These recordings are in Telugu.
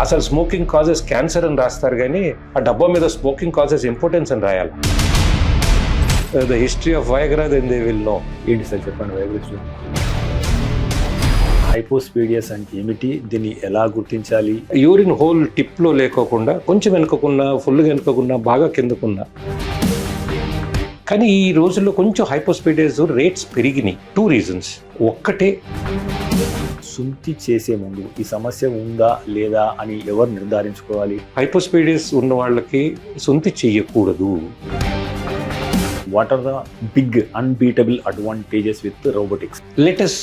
అసలు స్మోకింగ్ కాజెస్ క్యాన్సర్ అని రాస్తారు కానీ ఆ డబ్బా మీద స్మోకింగ్ కాజెస్ ఇంపార్టెన్స్ అని రాయాలి. The history of Viagra then they will know. ఏంటి సార్ చెప్పండి వయాగ్రా. హైపోస్పీడియస్ అంటే ఏమిటి, దీన్ని ఎలా గుర్తించాలి? యూరిన్ హోల్ టిప్లో లేకోకుండా కొంచెం వెనుకకున్నా, ఫుల్గా వెనుకకున్నా, బాగా కిందకున్నా. కానీ ఈ రోజుల్లో కొంచెం హైపోస్పీడియస్ రేట్స్ పెరిగినాయి. 2 reasons. ఒక్కటే, సుంతి చేసే ముందు ఈ సమస్య ఉందా లేదా అని ఎవరు నిర్ధారించుకోవాలి? హైపోస్పీడియస్ ఉన్న వాళ్ళకి సుంతి చెయ్యకూడదు. What are the big unbeatable advantages with robotics? Let us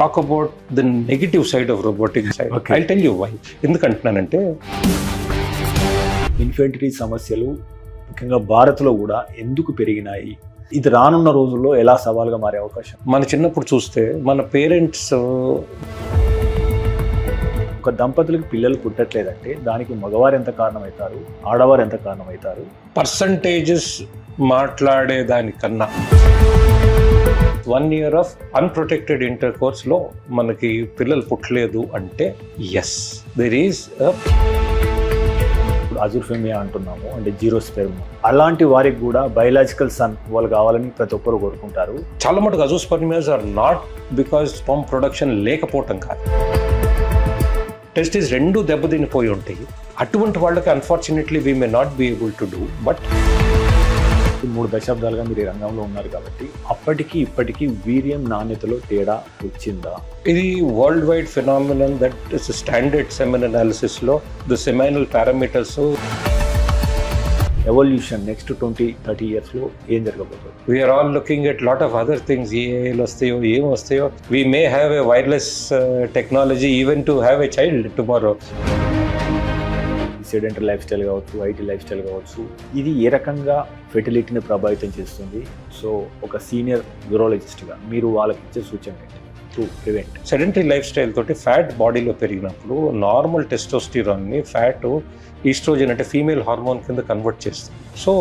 talk about the negative side of robotics. Okay. I'll tell you why. ఎందుకంటున్నానంటే ఇన్ఫెర్టిలిటీ సమస్యలు ముఖ్యంగా భారత్లో కూడా ఎందుకు పెరిగినాయి? ఇది రానున్న రోజుల్లో ఎలా సవాల్గా మారే అవకాశం? మన చిన్నప్పుడు చూస్తే మన పేరెంట్స్ ఒక దంపతులకు పిల్లలు పుట్టట్లేదంటే దానికి మగవారు ఎంత కారణమవుతారు, ఆడవారు ఎంత కారణమవుతారు? పర్సంటేజెస్ మాట్లాడే దానికన్నా 1 year ఆఫ్ అన్ప్రొటెక్టెడ్ ఇంటర్కోర్స్ లో మనకి పిల్లలు పుట్టలేదు అంటే ఎస్, దెర్ ఈస్ అజుర్ఫెమియా అంటున్నాము, అంటే జీరో స్పెర్మ్. అలాంటి వారికి కూడా బయలాజికల్ సన్ వాళ్ళు కావాలని ప్రతి ఒక్కరు కోరుకుంటారు. చాలా మటుకు azoospermias are not because sperm production లేకపోవటం కాదు, టెస్టిస్ రెండు దెబ్బతినిపోయి ఉంటాయి. అటువంటి వాళ్ళకి unfortunately we may not be able to do. But 3 దశాబ్దాలుగా మీరు ఈ రంగంలో ఉన్నారు కాబట్టి అప్పటికి ఇప్పటికీ వీర్యం నాణ్యతలో తేడా వచ్చిందా? ఇది world wide phenomenon that is standard semen analysis లో the seminal parameters. Evolution next 20-30 years లో ఏం జరగబోతుంది? We're all looking at lot of other things. ఏఐలు వస్తాయో ఏం వస్తాయో. We may have a wireless technology even to have a child tomorrow. Sedentary lifestyle కావచ్చు, ఐటీ లైఫ్ స్టైల్ కావచ్చు, ఇది ఏ రకంగా ఫెర్టిలిటీని ప్రభావితం చేస్తుంది? సో ఒక సీనియర్ యూరాలజిస్ట్గా మీరు వాళ్ళకి ఇచ్చే సూచన ఏంటి to prevent? Sedentary lifestyle తోటి ఫ్యాట్ బాడీలో పెరిగినప్పుడు నార్మల్ టెస్టోస్టిరాన్ని ఫ్యాట్ ఈస్ట్రోజన్ అంటే ఫీమేల్ హార్మోన్ కింద కన్వర్ట్ చేస్తుంది. So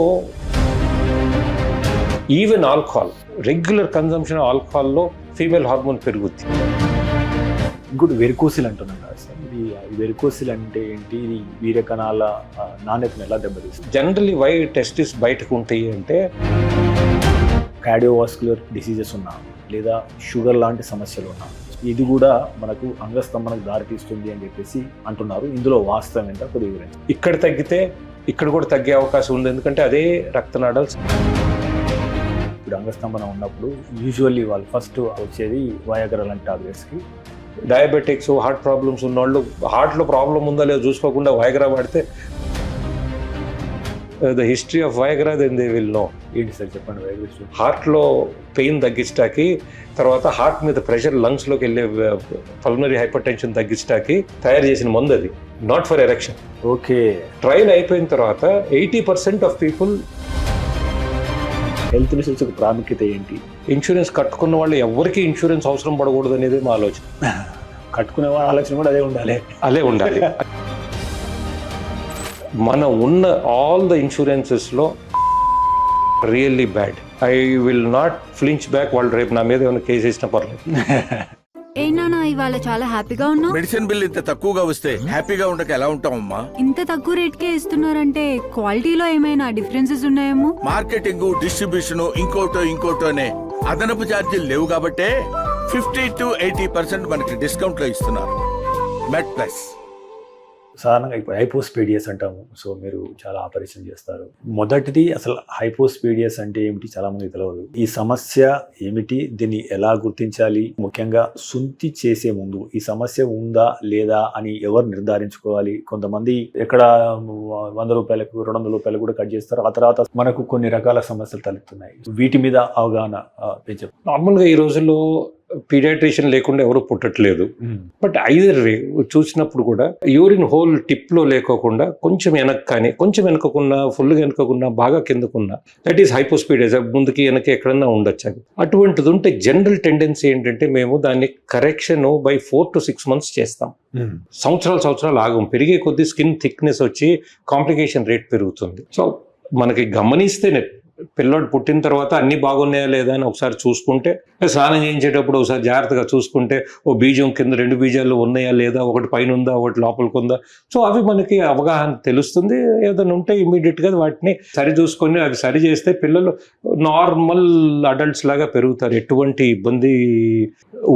even alcohol, regular consumption ఆల్కహాల్లో ఫీమేల్ హార్మోన్ పెరుగుద్ది. ఇంకోటి వెరికోసిల్ అంటున్నాను కదా సార్, ఇది వెరికోసిల్ అంటే ఏంటి? ఇది వీర్యకణాల నాణ్యతను ఎలా దెబ్బతీస్తుంది? జనరలీ వై టెస్టిస్ బయటకు ఉంటాయి అంటే కార్డియోవాస్కులర్ డిసీజెస్ ఉన్నా లేదా షుగర్ లాంటి సమస్యలు ఉన్నా ఇది కూడా మనకు అంగస్తంభనకు దారితీస్తుంది అని చెప్పేసి అంటున్నారు. ఇందులో వాస్తవం ఎంత కొద్ది గురించి? ఇక్కడ తగ్గితే ఇక్కడ కూడా తగ్గే అవకాశం ఉంది, ఎందుకంటే అదే రక్తనాళాలు. ఇప్పుడు అంగస్తంభన ఉన్నప్పుడు యూజువల్లీ వాళ్ళు ఫస్ట్ వచ్చేది వయాగ్రా లాంటి టాబ్లెట్స్కి. డయాబెటిక్స్, హార్ట్ ప్రాబ్లమ్స్ ఉన్నవాళ్ళు హార్ట్లో ప్రాబ్లం ఉందా లేదో చూసుకోకుండా వయాగ్రా వాడితే the history of Viagra then they will know. ఏంటి సార్ చెప్పండి వయాగ్రా? హార్ట్లో పెయిన్ తగ్గించడానికి, తర్వాత హార్ట్ మీద ప్రెషర్ లంగ్స్లోకి వెళ్ళే పల్మనరీ హైపర్ టెన్షన్ తగ్గించడానికి తయారు చేసిన మందు అది, not for erection. Okay. Trial అయిపోయిన తర్వాత 80% ఆఫ్ పీపుల్. హెల్త్ ఇన్సూరెన్స్ ప్రాముఖ్యత ఏంటి? ఇన్సూరెన్స్ కట్టుకున్న వాళ్ళు ఎవరికి ఇన్సూరెన్స్ అవసరం పడకూడదు అనేది మా ఆలోచన. కట్టుకునే వాళ్ళ ఆలోచన కూడా అదే ఉండాలి. మన ఉన్న ఆల్ ద ఇన్సూరెన్సెస్లో really bad. I will not flinch back. వాళ్ళు రేపు నా మీద ఏమైనా కేసు వేసినా పర్లేదు. ఏనా ఇవాళ చాలా హ్యాపీగా ఉన్నావు. మెడిసిన్ బిల్ ఇంత తక్కువగా వస్తే హ్యాపీగా ఉండక ఎలా ఉంటామమ్మా? ఇంత తక్కువ రేట్ కే ఇస్తున్నారంటే క్వాలిటీలో ఏమైనా డిఫరెన్సెస్ ఉన్నాయేమో. మార్కెటింగ్, డిస్ట్రిబ్యూషన్, ఇంకోటోనే అదనపు ఛార్జీలు లేవు కాబట్టే 50-80% మనకి డిస్కౌంట్ లో ఇస్తున్నారు. మెడ్ ప్లస్. సాధారణంగా ఇప్పుడు హైపోస్పీడియస్ అంటాము. సో మీరు చాలా ఆపరేషన్ చేస్తారు. మొదటిది అసలు హైపోస్పీడియస్ అంటే ఏమిటి చాలా మందికి తెలియదు. ఈ సమస్య ఏమిటి, దీన్ని ఎలా గుర్తించాలి? ముఖ్యంగా సుంతి చేసే ముందు ఈ సమస్య ఉందా లేదా అని ఎవరు నిర్ధారించుకోవాలి? కొంతమంది ఎక్కడ 100 రూపాయలకు 200 రూపాయలు కూడా కట్ చేస్తారు. ఆ తర్వాత మనకు కొన్ని రకాల సమస్యలు తలెత్తున్నాయి. వీటి మీద అవగాహన పెంచే. నార్మల్గా ఈ రోజుల్లో పీడియాట్రిషియన్ లేకుండా ఎవరు పుట్టట్లేదు. బట్ ఐదర్ చూసినప్పుడు కూడా యూరిన్ హోల్ టిప్లో లేకోకుండా కొంచెం వెనక్కానే, కొంచెం వెనుకకున్నా, ఫుల్గా వెనుకకున్నా, బాగా కిందకున్నా, దట్ ఈస్ హైపోస్పీడియస్. ముందుకి వెనక ఎక్కడన్నా ఉండొచ్చు. అటువంటిది ఉంటే జనరల్ టెండెన్సీ ఏంటంటే మేము దాన్ని కరెక్షన్ బై 4 to 6 months చేస్తాం. సంవత్సరాలు ఆగం. పెరిగే కొద్దీ స్కిన్ థిక్నెస్ వచ్చి కాంప్లికేషన్ రేట్ పెరుగుతుంది. సో మనకి గమనిస్తేనే పిల్లోడు పుట్టిన తర్వాత అన్ని బాగున్నాయా లేదా అని ఒకసారి చూసుకుంటే, స్నానం చేయించేటప్పుడు ఒకసారి జాగ్రత్తగా చూసుకుంటే ఓ బీజం కింద 2 బీజాలు ఉన్నాయా లేదా, ఒకటి పైన ఉందా ఒకటి లోపలికి ఉందా, సో అవి మనకి అవగాహన తెలుస్తుంది. ఏదైనా ఉంటే ఇమీడియట్గా వాటిని సరి చూసుకొని అవి సరి చేస్తే పిల్లలు నార్మల్ అడల్ట్స్ లాగా పెరుగుతారు, ఎటువంటి ఇబ్బంది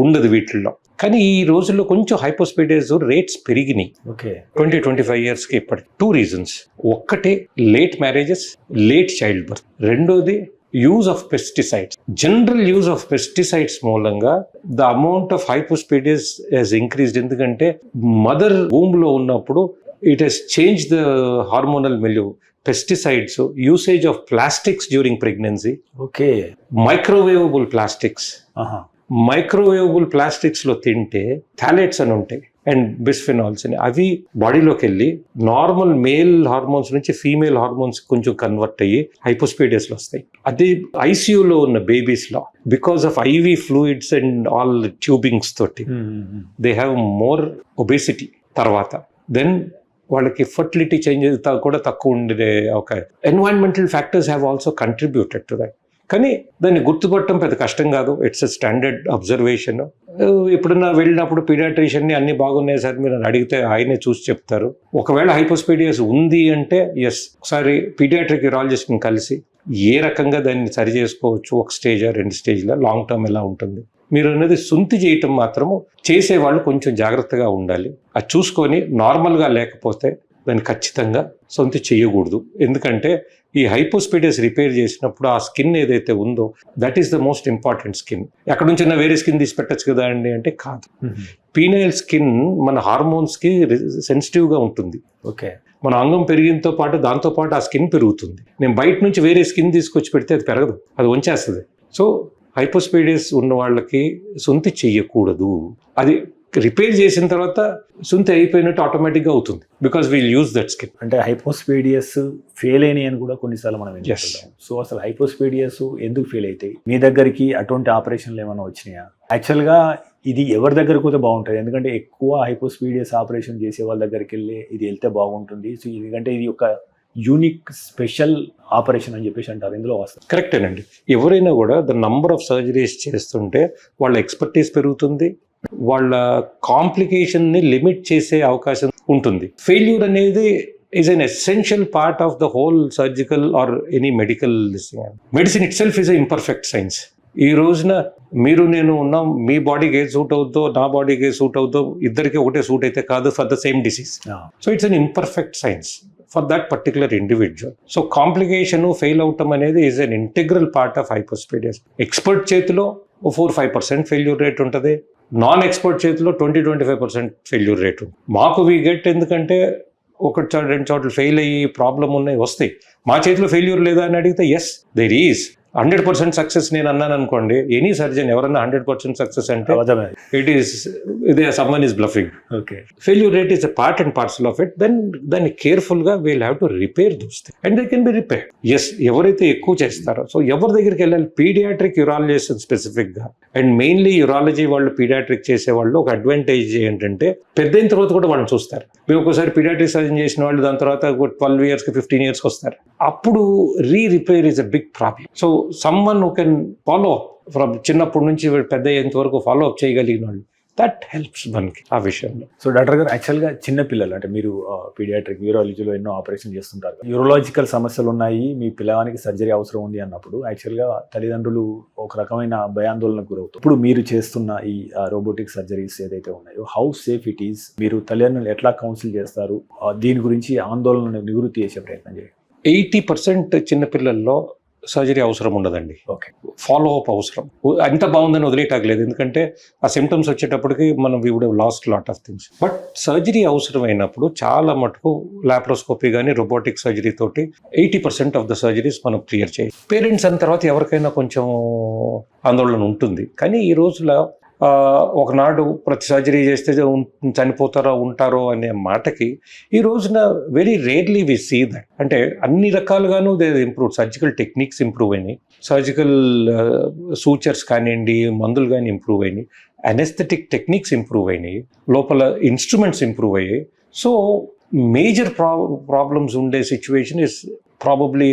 ఉండదు వీటిల్లో. కానీ ఈ రోజుల్లో కొంచెం హైపోస్పీడియస్ రేట్స్ పెరిగినాయి ఓకే 20-25 ఇయర్స్కి ఇప్పటికి. 2 రీజన్స్. ఒక్కటే late marriages, late child birth. రెండోది use of pesticides. General use of pesticides మూలంగా the amount of hypospadias has increased. ఎందుకంటే మదర్ వూమ్ లో ఉన్నప్పుడు it has change the hormonal milieu. Pesticides, usage of plastics during pregnancy, okay microwavable plastics. Microwavable plastics లో తింటే థాలేట్స్ అని ఉంటాయి అండ్ బిస్ఫినాల్స్ అని, అవి బాడీలోకి వెళ్ళి నార్మల్ మేల్ హార్మోన్స్ నుంచి ఫీమేల్ హార్మోన్స్ కొంచెం కన్వర్ట్ అయ్యి హైపోస్పీడియస్లో వస్తాయి. అది ఐసీయూలో ఉన్న బేబీస్లో because of IV fluids and all tubings తోటి దే హ్యావ్ మోర్ ఒబేసిటీ. తర్వాత దెన్ వాళ్ళకి ఫర్టిలిటీ చేంజెస్ కూడా తక్కువ ఉండే ఒక environmental factors have also contributed to that. కానీ దాన్ని గుర్తుపట్టడం పెద్ద కష్టం కాదు, ఇట్స్ ఎ స్టాండర్డ్ అబ్జర్వేషన్. ఎప్పుడన్నా వెళ్ళినప్పుడు పీడియాట్రిషియన్ని అన్ని బాగున్నాయి సార్ మీరు అడిగితే ఆయనే చూసి చెప్తారు. ఒకవేళ హైపోస్పీడియస్ ఉంది అంటే ఎస్, ఒకసారి పీడియాట్రిక్ యూరాలజిస్ట్ని కలిసి ఏ రకంగా దాన్ని సరి చేసుకోవచ్చు, 1 స్టేజ్ 2 స్టేజ్లో లాంగ్ టర్మ్ ఎలా ఉంటుంది మీరు అనేది సుంతి చేయటం మాత్రము చేసేవాళ్ళు కొంచెం జాగ్రత్తగా ఉండాలి. అది చూసుకొని నార్మల్గా లేకపోతే దాన్ని ఖచ్చితంగా సొంతి చేయకూడదు. ఎందుకంటే ఈ హైపోస్పీడియస్ రిపేర్ చేసినప్పుడు ఆ స్కిన్ ఏదైతే ఉందో that is the most important skin. ఎక్కడ నుంచైనా వేరే స్కిన్ తీసి పెట్టచ్చు కదా అండి అంటే కాదు. పీనైల్ స్కిన్ మన హార్మోన్స్కి సెన్సిటివ్గా ఉంటుంది. ఓకే, మన అంగం పెరిగినతో పాటు దాంతో పాటు ఆ స్కిన్ పెరుగుతుంది. నేను బయట నుంచి వేరే స్కిన్ తీసుకొచ్చి పెడితే అది పెరగదు, అది వంచేస్తుంది. సో హైపోస్పీడియస్ ఉన్న వాళ్ళకి సొంతి చెయ్యకూడదు. అది రిపేర్ చేసిన తర్వాత సొంత అయిపోయినట్టు ఆటోమేటిక్గా అవుతుంది because we'll use that skin. అంటే హైపోస్పీడియస్ ఫెయిల్ అయినాయి అని కూడా కొన్నిసార్లు మనం వింటుంటాం. సో అసలు హైపోస్పీడియస్ ఎందుకు ఫెయిల్ అవుతాయి? మీ దగ్గరికి అటువంటి ఆపరేషన్లు ఏమైనా వచ్చినాయా? యాక్చువల్గా ఇది ఎవరి దగ్గరకు పోతే బాగుంటుంది? ఎందుకంటే ఎక్కువ హైపోస్పీడియస్ ఆపరేషన్ చేసే వాళ్ళ దగ్గరికి వెళ్ళి ఇది వెళ్తే బాగుంటుంది. సో ఎందుకంటే ఇది ఒక యూనిక్ స్పెషల్ ఆపరేషన్ అని చెప్పేసి అంటారు. ఇందులో వస్తుంది కరెక్టేనండి. ఎవరైనా కూడా ద నంబర్ ఆఫ్ సర్జరీస్ చేస్తుంటే వాళ్ళ ఎక్స్పర్టీస్ పెరుగుతుంది, వాళ్ళ కాంప్లికేషన్ని లిమిట్ చేసే అవకాశం ఉంటుంది. ఫెయిల్యూర్ అనేది is an essential part of the whole surgical or any medical medicine it self is a imperfect science. ఈ రోజున మీరు నేను ఉన్నాం, మీ బాడీకి ఏది సూట్ అవుతుందో నా బాడీకి ఏది సూట్ అవుతుందో ఇద్దరికి ఒకటే సూట్ అయితే కాదు for the same disease. So it's an imperfect science for that particular individual. So complication fail అవటం అనేది is an integral part of hypospadias. Expert చేతిలో 4-5% ఫెయిల్యూర్ రేట్ ఉంటుంది, నాన్ ఎక్స్పర్ట్ చేతిలో 20-25% ఫెయిల్యూర్ రేట్ ఉంది. మాకు వీ గెట్ ఎందుకంటే 1-2 చోట్ల ఫెయిల్ అయ్యి ప్రాబ్లం ఉన్నాయి వస్తాయి. మా చేతిలో ఫెయిల్యూర్ లేదా అని అడిగితే ఎస్ దేర్ ఈజ్ 100% సక్సెస్ నేను అన్నాను అనుకోండి. ఎనీ సర్జన్ ఎవరన్నా 100% సక్సెస్ అంటే ఇట్ ఈస్ ఇదే someone is bluffing. Okay, failure rate is a part and parcel of it. Then దాన్ని కేర్ఫుల్గా we'll have to repair those things and they can be repair. Yes, ఎవరైతే ఎక్కువ చేస్తారో సో ఎవరి దగ్గరికి వెళ్ళాలి? పీడియాట్రిక్ యూరాలజిస్ట్ స్పెసిఫిక్గా అండ్ మెయిన్లీ యూరాలజీ వాళ్ళు పీడియాట్రిక్ చేసే వాళ్ళు ఒక అడ్వాంటేజ్ ఏంటంటే పెద్ద అయిన తర్వాత కూడా వాళ్ళని చూస్తారు. మీరు ఒకసారి పీడియాట్రిక్ సర్జన్ చేసిన వాళ్ళు దాని తర్వాత 12 yearsకి 15 yearsకి వస్తారు. అప్పుడు repair is a big problem. So someone who can follow up from చిన్నప్పటి నుంచి పెద్ద అయ్యేంత వరకు ఫాలో అప్ చేయగలిగిన వాళ్ళు దట్ హెల్ప్స్ మనకి ఆ విషయంలో. సో డాక్టర్ గారు, యాక్చువల్గా చిన్నపిల్లలు అంటే మీరు పీడియాట్రిక్ యూరాలజీలో ఎన్నో ఆపరేషన్ చేస్తుంటారు. యూరాలజికల్ సమస్యలు ఉన్నాయి, మీ పిల్లవానికి సర్జరీ అవసరం ఉంది అన్నప్పుడు యాక్చువల్గా తల్లిదండ్రులు ఒక రకమైన భయాందోళనకు గురవుతారు. ఇప్పుడు మీరు చేస్తున్న ఈ రోబోటిక్ సర్జరీస్ ఏదైతే ఉన్నాయో హౌ సేఫ్ ఇట్ ఈస్? మీరు తల్లిదండ్రులు ఎట్లా కౌన్సిల్ చేస్తారు? దీని గురించి ఆందోళనను నివృత్తి చేసే ప్రయత్నం చేయండి. 80% చిన్నపిల్లల్లో సర్జరీ అవసరం ఉండదండి. ఓకే, ఫాలో అప్ అవసరం. అంత బాగుందని వదిలేయటాగలేదు, ఎందుకంటే ఆ సిమ్టమ్స్ వచ్చేటప్పటికి మనం we would have lost lot of things. But surgery అవసరమైనప్పుడు చాలా మటుకు లాప్రోస్కోపీ కానీ రోబోటిక్ సర్జరీ తోటి 80% ఆఫ్ ద సర్జరీస్ మనం క్లియర్ చేయాలి. పేరెంట్స్ అన్న తర్వాత ఎవరికైనా కొంచెం ఆందోళన ఉంటుంది. కానీ ఈ రోజులో ఒకనాడు ప్రతి సర్జరీ చేస్తే చనిపోతారో ఉంటారో అనే మాటకి ఈ రోజున very rarely we see that. అంటే అన్ని రకాలుగాను they improve, surgical techniques improve అయినాయి, సర్జికల్ సూచర్స్ కానివ్వండి, మందులు కానీ ఇంప్రూవ్ అయినాయి, అనెస్థెటిక్ టెక్నిక్స్ ఇంప్రూవ్ అయినాయి, లోపల ఇన్స్ట్రుమెంట్స్ ఇంప్రూవ్ అయ్యాయి. సో మేజర్ ప్రాబ్లమ్స్ ఉండే situation is probably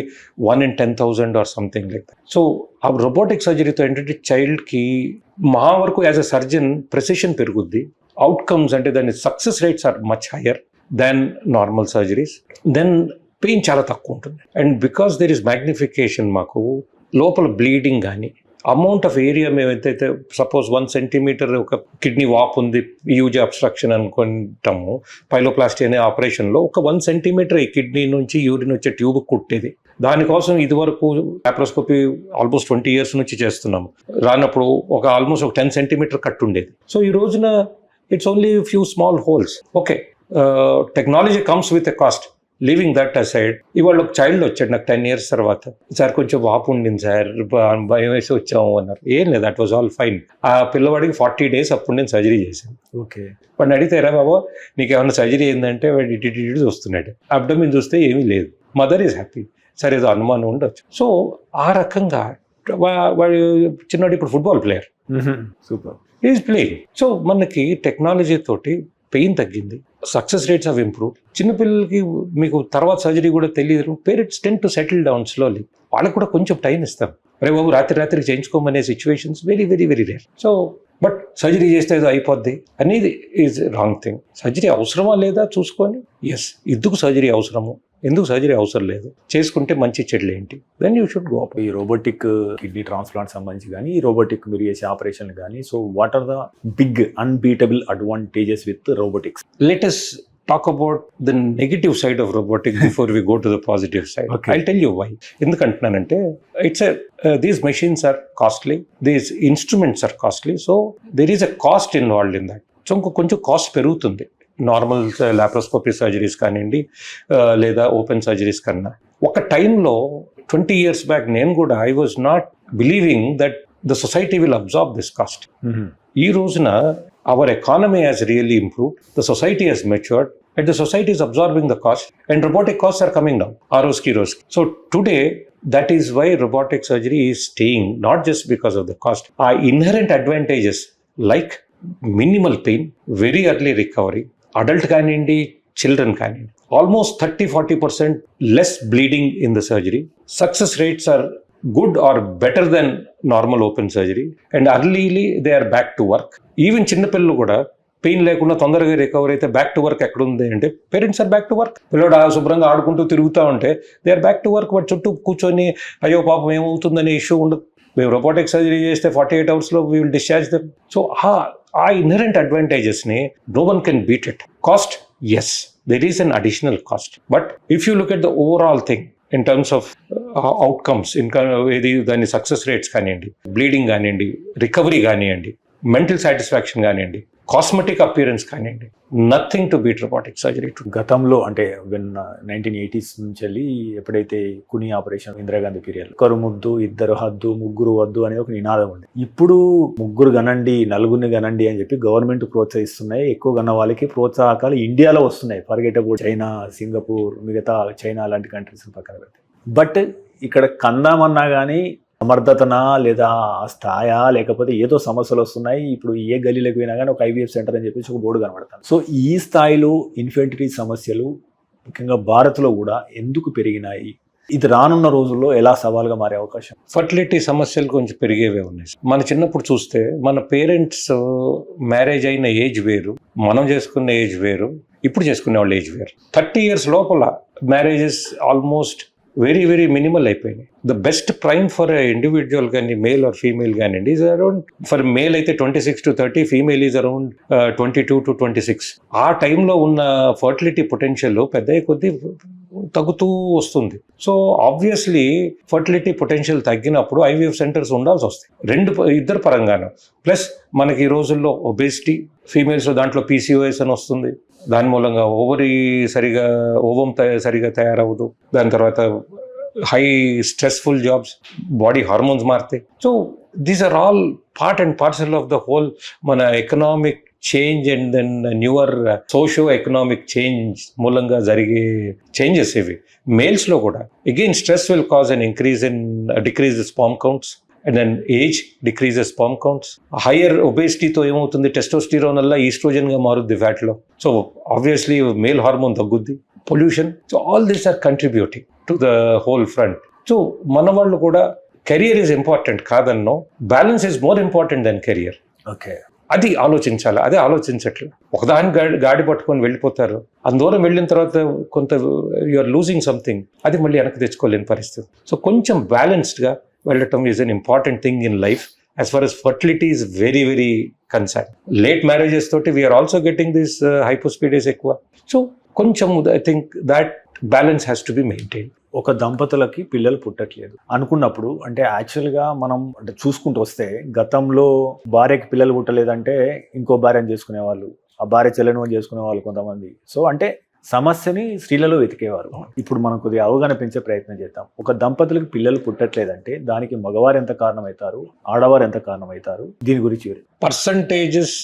1 in 10,000 or something like that. So ఆ రోబోటిక్ సర్జరీతో ఏంటంటే చైల్డ్కి మా వరకు యాజ్ అ సర్జన్ ప్రెసిషన్ పెరుగుద్ది, అవుట్కమ్స్ అంటే దాని success rates are much higher than normal surgeries, then pain చాలా తక్కువ ఉంటుంది. And because there is magnification మాకు లోపల బ్లీడింగ్ కానీ అమౌంట్ ఆఫ్ ఏరియా మేము ఎంతైతే సపోజ్ 1 centimeter ఒక కిడ్నీ వాప్ ఉంది, యూజ్ అబ్స్ట్రక్షన్ అనుకుంటాము, పైలోప్లాస్టీ అనే ఆపరేషన్లో ఒక 1 centimeter ఈ కిడ్నీ నుంచి యూరిన్ వచ్చే ట్యూబ్ కుట్టేది. దానికోసం ఇదివరకు లాప్రోస్కోపీ ఆల్మోస్ట్ 20 years నుంచి చేస్తున్నాము. రానప్పుడు ఒక ఆల్మోస్ట్ ఒక 10 centimeter కట్ ఉండేది. సో ఈ రోజున it's only few small holes. Okay, technology comes with a cost. Living that aside, ఇవాళ ఒక చైల్డ్ వచ్చాడు నాకు 10 years తర్వాత, సార్ కొంచెం వాపు ఉండింది సార్, భయం వేసి వచ్చాము అన్నారు. ఏం లేదు, దట్ వాజ్ ఆల్ ఫైన్. ఆ పిల్లవాడికి 40 days అప్పుడు నేను సర్జరీ చేశాను. ఓకే, వాడిని అడిగితే బాబా నీకు ఏమైనా సర్జరీ అయిందంటే వాడు ఇటు చూస్తున్నాడు, అబ్డమిన్ చూస్తే ఏమీ లేదు, మదర్ ఈజ్ హ్యాపీ. సరే ఏదో అనుమానం ఉండొచ్చు. సో ఆ రకంగా వాడు చిన్నవాడు ఇప్పుడు football player, super, is playing. So మనకి టెక్నాలజీ తోటి పెయిన్ తగ్గింది, సక్సెస్ రేట్స్ ఆఫ్ ఇంప్రూవ్. చిన్నపిల్లలకి మీకు తర్వాత సర్జరీ కూడా తెలియదు, parents tend to settle down slowly. వాళ్ళకి కూడా కొంచెం టైం ఇస్తాం. అరే బాబు రాత్రికి చేయించుకోమనే situations very very very rare. So but surgery చేస్తే ఏదో అయిపోద్ది అనేది ఈజ్ రాంగ్ థింగ్. సర్జరీ అవసరమా లేదా చూసుకొని, ఎస్ ఎందుకు సర్జరీ అవసరము, ఎందుకు సర్జరీ అవసరం లేదు, చేసుకుంటే మంచి చెడులు ఏంటి, then you should go up. ఈ రోబోటిక్ కిడ్నీ ట్రాన్స్ప్లాంట్ సంబంధించి కానీ ఈ రోబోటిక్ మీరు చేసే ఆపరేషన్ కానీ, so what are the big unbeatable advantages with robotics? Let us talk about the negative side of robotic before we go to the positive side. Okay. I'll tell you why. ఎందుకంటున్నానంటే these machines are costly, these instruments are costly, so there is a cost involved in that. So కొంచెం కాస్ట్ పెరుగుతుంది నార్మల్ లాప్రోస్కోపీ సర్జరీస్ కానివ్వండి లేదా ఓపెన్ సర్జరీస్ కన్నా. ఒక టైంలో 20 years బ్యాక్ నేను కూడా I was not believing that the society will absorb this cost. ఈ రోజున our economy has really improved, the society has matured, and the society is absorbing the cost, and robotic costs are coming down. Roski. So today, that is why robotic surgery is staying, not just because of the cost. Our inherent advantages like minimal pain, very early recovery, adult kanindi, children kanindi, almost 30-40% less bleeding in the surgery. Success rates are good or better than normal open surgery, and earlyly they are back to work. Even చిన్నపిల్లలు కూడా పెయిన్ లేకుండా తొందరగా రికవర్ అయితే బ్యాక్ టు వర్క్ ఎక్కడ ఉంది అంటే parents are back to work. పిల్లడు శుభ్రంగా ఆడుకుంటూ తిరుగుతూ ఉంటే they are back to work. వాటి చుట్టూ కూర్చొని అయ్యో పాపం ఏమవుతుందనే ఇష్యూ ఉండదు. మేము రోబోటిక్ సర్జరీ చేస్తే 48 hours we will discharge them. So ఆ ఇన్హరెంట్ అడ్వాంటేజెస్ని no one can beat it. Cost, yes there is an additional cost, but if you look at the overall thing in terms of outcomes, ఇంకా ఇది దాని సక్సెస్ రేట్స్ కానివ్వండి, బ్లీడింగ్ కానివ్వండి, రికవరీ కానివ్వండి, మెంటల్ సాటిస్ఫాక్షన్ కానివ్వండి, కాస్మెటిక్ అపియరెన్స్ కానివ్వండి, nothing to beat robotic surgery. గతంలో అంటే 1980s నుంచి వెళ్ళి ఎప్పుడైతే కుని ఆపరేషన్ ఇందిరాగాంధీ పీరియడ్, ఒకరు ముద్దు, ఇద్దరు హద్దు, ముగ్గురు వద్దు అనేది ఒక నినాదం ఉంది. ఇప్పుడు ముగ్గురు గనండి, నలుగురిని గనండి అని చెప్పి గవర్నమెంట్ ప్రోత్సహిస్తున్నాయి. ఎక్కువ గన్న వాళ్ళకి ప్రోత్సాహకాలు ఇండియాలో వస్తున్నాయి. ఫర్గెట్ అబౌట్ చైనా, సింగపూర్, మిగతా చైనా లాంటి కంట్రీస్ పక్కన పెడితే. బట్ ఇక్కడ కందామన్నా కానీ సమర్థతనా లేదా స్థాయా లేకపోతే ఏదో సమస్యలు వస్తున్నాయి. ఇప్పుడు ఏ గల్లీలకు పోయినా కానీ ఒక IVF సెంటర్ అని చెప్పేసి ఒక బోర్డు కనబడతాను. సో ఈ స్థాయిలో ఇన్ఫెర్టిలిటీ సమస్యలు ముఖ్యంగా భారత్లో కూడా ఎందుకు పెరిగినాయి? ఇది రానున్న రోజుల్లో ఎలా సవాల్గా మారే అవకాశం? ఫర్టిలిటీ సమస్యలు కొంచెం పెరిగేవే ఉన్నాయి. మన చిన్నప్పుడు చూస్తే మన పేరెంట్స్ మ్యారేజ్ అయిన ఏజ్ వేరు, మనం చేసుకున్న ఏజ్ వేరు, ఇప్పుడు చేసుకునే వాళ్ళ ఏజ్ వేరు. 30 years లోపల marriages almost very very minimal అయిపోయినాయి. The best prime for individual కానీ మేల్ ఆర్ ఫీమేల్ కానివ్వండి ఈజ్ అరౌండ్, ఫర్ మేల్ అయితే 26 to 30, female is around 22 to 26. ఆ టైంలో ఉన్న ఫర్టిలిటీ పొటెన్షియల్ పెద్ద కొద్దీ తగ్గుతూ వస్తుంది. సో ఆబ్వియస్లీ ఫర్టిలిటీ పొటెన్షియల్ తగ్గినప్పుడు IVF సెంటర్స్ ఉండాల్సి వస్తాయి, ఇద్దరు పరంగాను. ప్లస్ మనకి ఈ రోజుల్లో ఒబేసిటీ, ఫీమేల్స్ దాంట్లో PCOS అని వస్తుంది, దాని మూలంగా ఓవం సరిగా తయారవ్వదు, దాని తర్వాత high stressful jobs, body hormones మారుతాయి. So these are all part and parcel of the whole మన economic change and then newer socio economic change మూలంగా జరిగే చేంజెస్ ఇవి. మేల్స్లో కూడా again stress will cause an decrease sperm counts, and then age decreases sperm counts. Higher ఒబేసిటీతో ఏమవుతుంది, టెస్టోస్టిరోన్ వల్ల ఈస్ట్రోజన్గా మారుద్ది ఫ్యాట్లో. సో ఆబ్వియస్లీ మేల్ హార్మోన్ తగ్గుద్ది, pollution. So all these are contributing. To the whole front. So మన వాళ్ళు కూడా కెరియర్ ఈజ్ ఇంపార్టెంట్ కాదన్నో, balance is more important than career. Okay, అది ఆలోచించాలి. అదే ఆలోచించట్లేదు. ఒకదాని గాడి పట్టుకొని వెళ్ళిపోతారు. అందూరం వెళ్ళిన తర్వాత కొంత యు ఆర్ లూజింగ్ సంథింగ్, అది మళ్ళీ వెనక్కి తెచ్చుకోలేని పరిస్థితి. సో కొంచెం బ్యాలెన్స్డ్గా వెళ్ళటం is an important thing in life as far as fertility is very, very concerned. Late marriages toti we are also getting this hypospadias ఎక్కువ. సో కొంచెం I think that balance has to be maintained. ఒక దంపతులకి పిల్లలు పుట్టట్లేదు అనుకున్నప్పుడు, అంటే యాక్చువల్గా మనం అంటే చూసుకుంటూ వస్తే గతంలో భార్యకి పిల్లలు పుట్టలేదంటే ఇంకో భార్యను చేసుకునేవాళ్ళు, ఆ భార్య చెల్లెను చేసుకునే వాళ్ళు కొంతమంది. సో అంటే సమస్యని స్త్రీలలో వెతికేవారు. ఇప్పుడు మనం కొద్దిగా అవగాహన పెంచే ప్రయత్నం చేద్దాం. ఒక దంపతులకు పిల్లలు పుట్టట్లేదంటే దానికి మగవారు ఎంత కారణమవుతారు, ఆడవారు ఎంత కారణమవుతారు, దీని గురించి పర్సంటేజెస్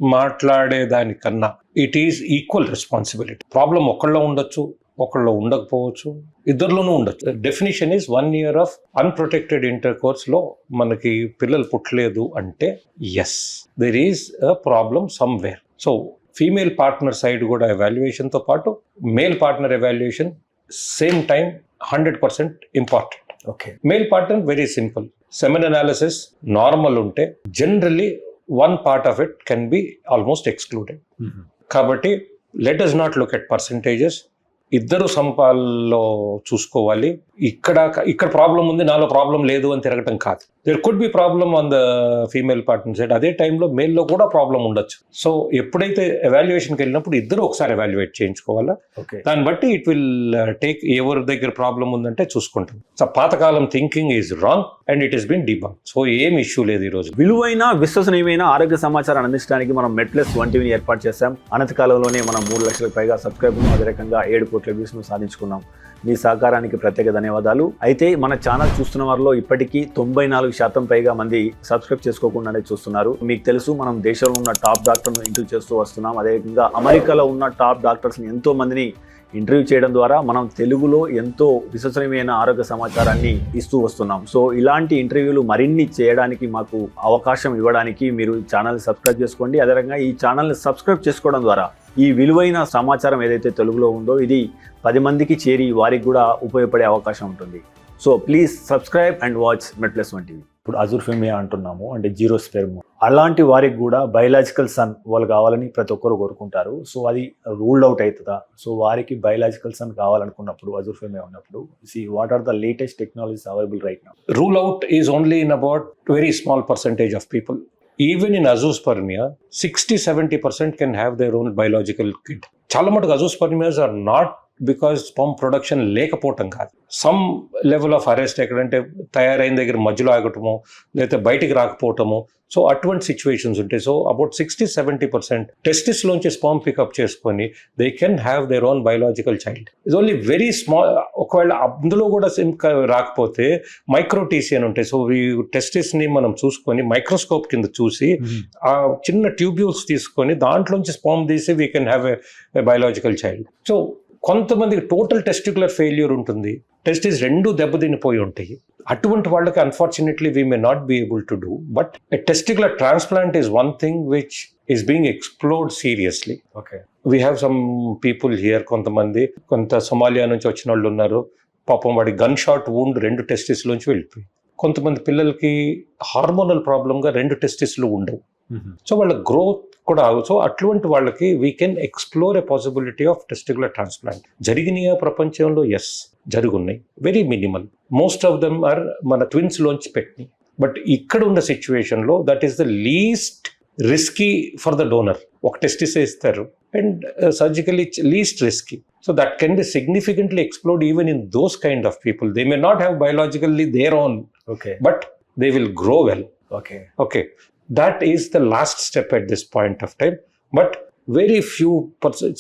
మాట్లాడే దానికన్నా it is equal responsibility. Problem ఒకళ్ళో ఉండొచ్చు, ఒకళ్ళు ఉండకపోవచ్చు, ఇద్దరిలోనూ ఉండొచ్చు. Definition is 1 year of unprotected intercourse లో మనకి పిల్లలు పుట్టలేదు అంటే yes, there is a problem somewhere. So female partner side కూడా ఎవాల్యుయేషన్తో పాటు male partner evaluation same time 100% important. Okay, male partner very simple, semen analysis normal ఉంటే generally 1 part of it can be almost excluded. కాబట్టి let us not look at percentages. ఇద్దరు సంపాల్లో చూసుకోవాలి. ఇక్కడ ప్రాబ్లం ఉంది, నాలో ప్రాబ్లం లేదు అని తిరగటం కాదు. There could be problem on the female partner side, అదే టైంలో మేల్లో కూడా ప్రాబ్లం ఉండొచ్చు. సో ఎప్పుడైతే ఎవాల్యుయేషన్కి వెళ్ళినప్పుడు ఇద్దరు ఒకసారి ఎవాల్యుయేట్ చేయించుకోవాలా. దాన్ని బట్టి ఇట్ విల్ టేక్ ఎవరి దగ్గర ప్రాబ్లం ఉందంటే చూసుకుంటాం. సో పాతకాలం thinking is wrong and it is been debunk. So ఏం ఇష్యూ లేదు ఈ రోజు. విలువైన విశ్వసనీయమైన ఆరోగ్య సమాచారాన్ని అందించడానికి మనం మెడ్ప్లస్ 1 TVని ఏర్పాటు చేశాం. అనతి కాలంలోనే మనం 3 లక్షలకు పైగా సబ్స్క్రైబర్లు, అదే రకంగా 7 కోట్ల వ్యూస్ను సాధించుకున్నాం. మీ సహకారానికి ప్రత్యేక ధన్యవాదాలు. అయితే మన ఛానల్ చూస్తున్న వారిలో ఇప్పటికీ 94% పైగా మంది సబ్స్క్రైబ్ చేసుకోకుండానే చూస్తున్నారు. మీకు తెలుసు, మనం దేశంలో ఉన్న టాప్ డాక్టర్ను ఇంటర్వ్యూ చేస్తూ వస్తున్నాం. అదేవిధంగా అమెరికాలో ఉన్న టాప్ డాక్టర్స్ని ఎంతో మందిని ఇంటర్వ్యూ చేయడం ద్వారా మనం తెలుగులో ఎంతో విశ్వసనీయమైన ఆరోగ్య సమాచారాన్ని ఇస్తూ వస్తున్నాం. సో ఇలాంటి ఇంటర్వ్యూలు మరిన్ని చేయడానికి మాకు అవకాశం ఇవ్వడానికి మీరు ఈ ఛానల్ని సబ్స్క్రైబ్ చేసుకోండి. అదే రకంగా ఈ ఛానల్ని సబ్స్క్రైబ్ చేసుకోవడం ద్వారా ఈ విలువైన సమాచారం ఏదైతే తెలుగులో ఉందో ఇది 10 మందికి చేరి వారికి కూడా ఉపయోగపడే అవకాశం ఉంటుంది. So please subscribe and watch MedPlus 1 TV. ఇప్పుడు అజూర్ఫేమియా అంటున్నాము, అంటే జీరో స్పెర్మ్, అలాంటి వారికి కూడా బయలాజికల్ సన్ వాళ్ళు కావాలని ప్రతి ఒక్కరు కోరుకుంటారు. సో అది రూల్డ్ అవుట్ అవుతుందా? సో వారికి బయలాజికల్ సన్ కావాలనుకున్నప్పుడు, అజూర్ఫేమియా ఉన్నప్పుడు, what are the latest technologies available right now? Rule out is only in about very small percentage of people. Even in azoospermia, 60-70% can have their own biological kid. చాలా మటుకు azoospermias are not because sperm production లేకపోవటం కాదు. సమ్ లెవెల్ ఆఫ్ అరెస్ట్ ఎక్కడంటే తయారైన దగ్గర మధ్యలో ఆగటమో లేకపోతే బయటికి రాకపోవటము, సో అటువంటి సిచ్యువేషన్స్ ఉంటాయి. సో అబౌట్ 60-70% టెస్టిస్లోంచి స్పర్మ్ పికప్ చేసుకొని they can have their own biological child. ఇది ఓన్లీ వెరీ స్మాల్. ఒకవేళ అందులో కూడా రాకపోతే మైక్రోటీసీ అని ఉంటాయి. సో ఈ టెస్టిస్ని మనం చూసుకొని మైక్రోస్కోప్ కింద చూసి ఆ చిన్న ట్యూబ్యూల్స్ తీసుకొని దాంట్లోంచి స్పర్మ్ తీసి we can have a biological child. So కొంతమందికి టోటల్ టెస్టిక్యులర్ ఫెయిల్యూర్ ఉంటుంది, టెస్టిస్ 2 దెబ్బతినిపోయి ఉంటాయి. అటువంటి వాళ్ళకి unfortunately we may not be able to do. But a testicular transplant is one thing which is being explored seriously. Okay, we have some people here, కొంత సొమాలియా నుంచి వచ్చిన వాళ్ళు ఉన్నారు. పాపం వాడి గన్ షాట్ వూండ్ 2 టెస్టిస్లోంచి వెళ్ళిపోయి. కొంతమంది పిల్లలకి హార్మోనల్ ప్రాబ్లంగా 2 టెస్టిస్లు ఉండవు. సో వాళ్ళ గ్రోత్ కూడా. సో అటువంటి వాళ్ళకి we can explore a possibility of testicular transplant. జరిగినాయా ప్రపంచంలో? ఎస్, జరుగున్నాయి. Very minimal. Most of them are మన ట్విన్స్ లోంచి పెట్టినాయి. బట్ ఇక్కడ ఉన్న సిచ్యువేషన్లో that is the least risky for the donor. ఒక టెస్టిస్ ఇస్తారు and surgically least risky. So that can be significantly explored even in those kind of people. They may not have biologically their own, but they will grow well. Okay. That is the last step at this point of time. But very few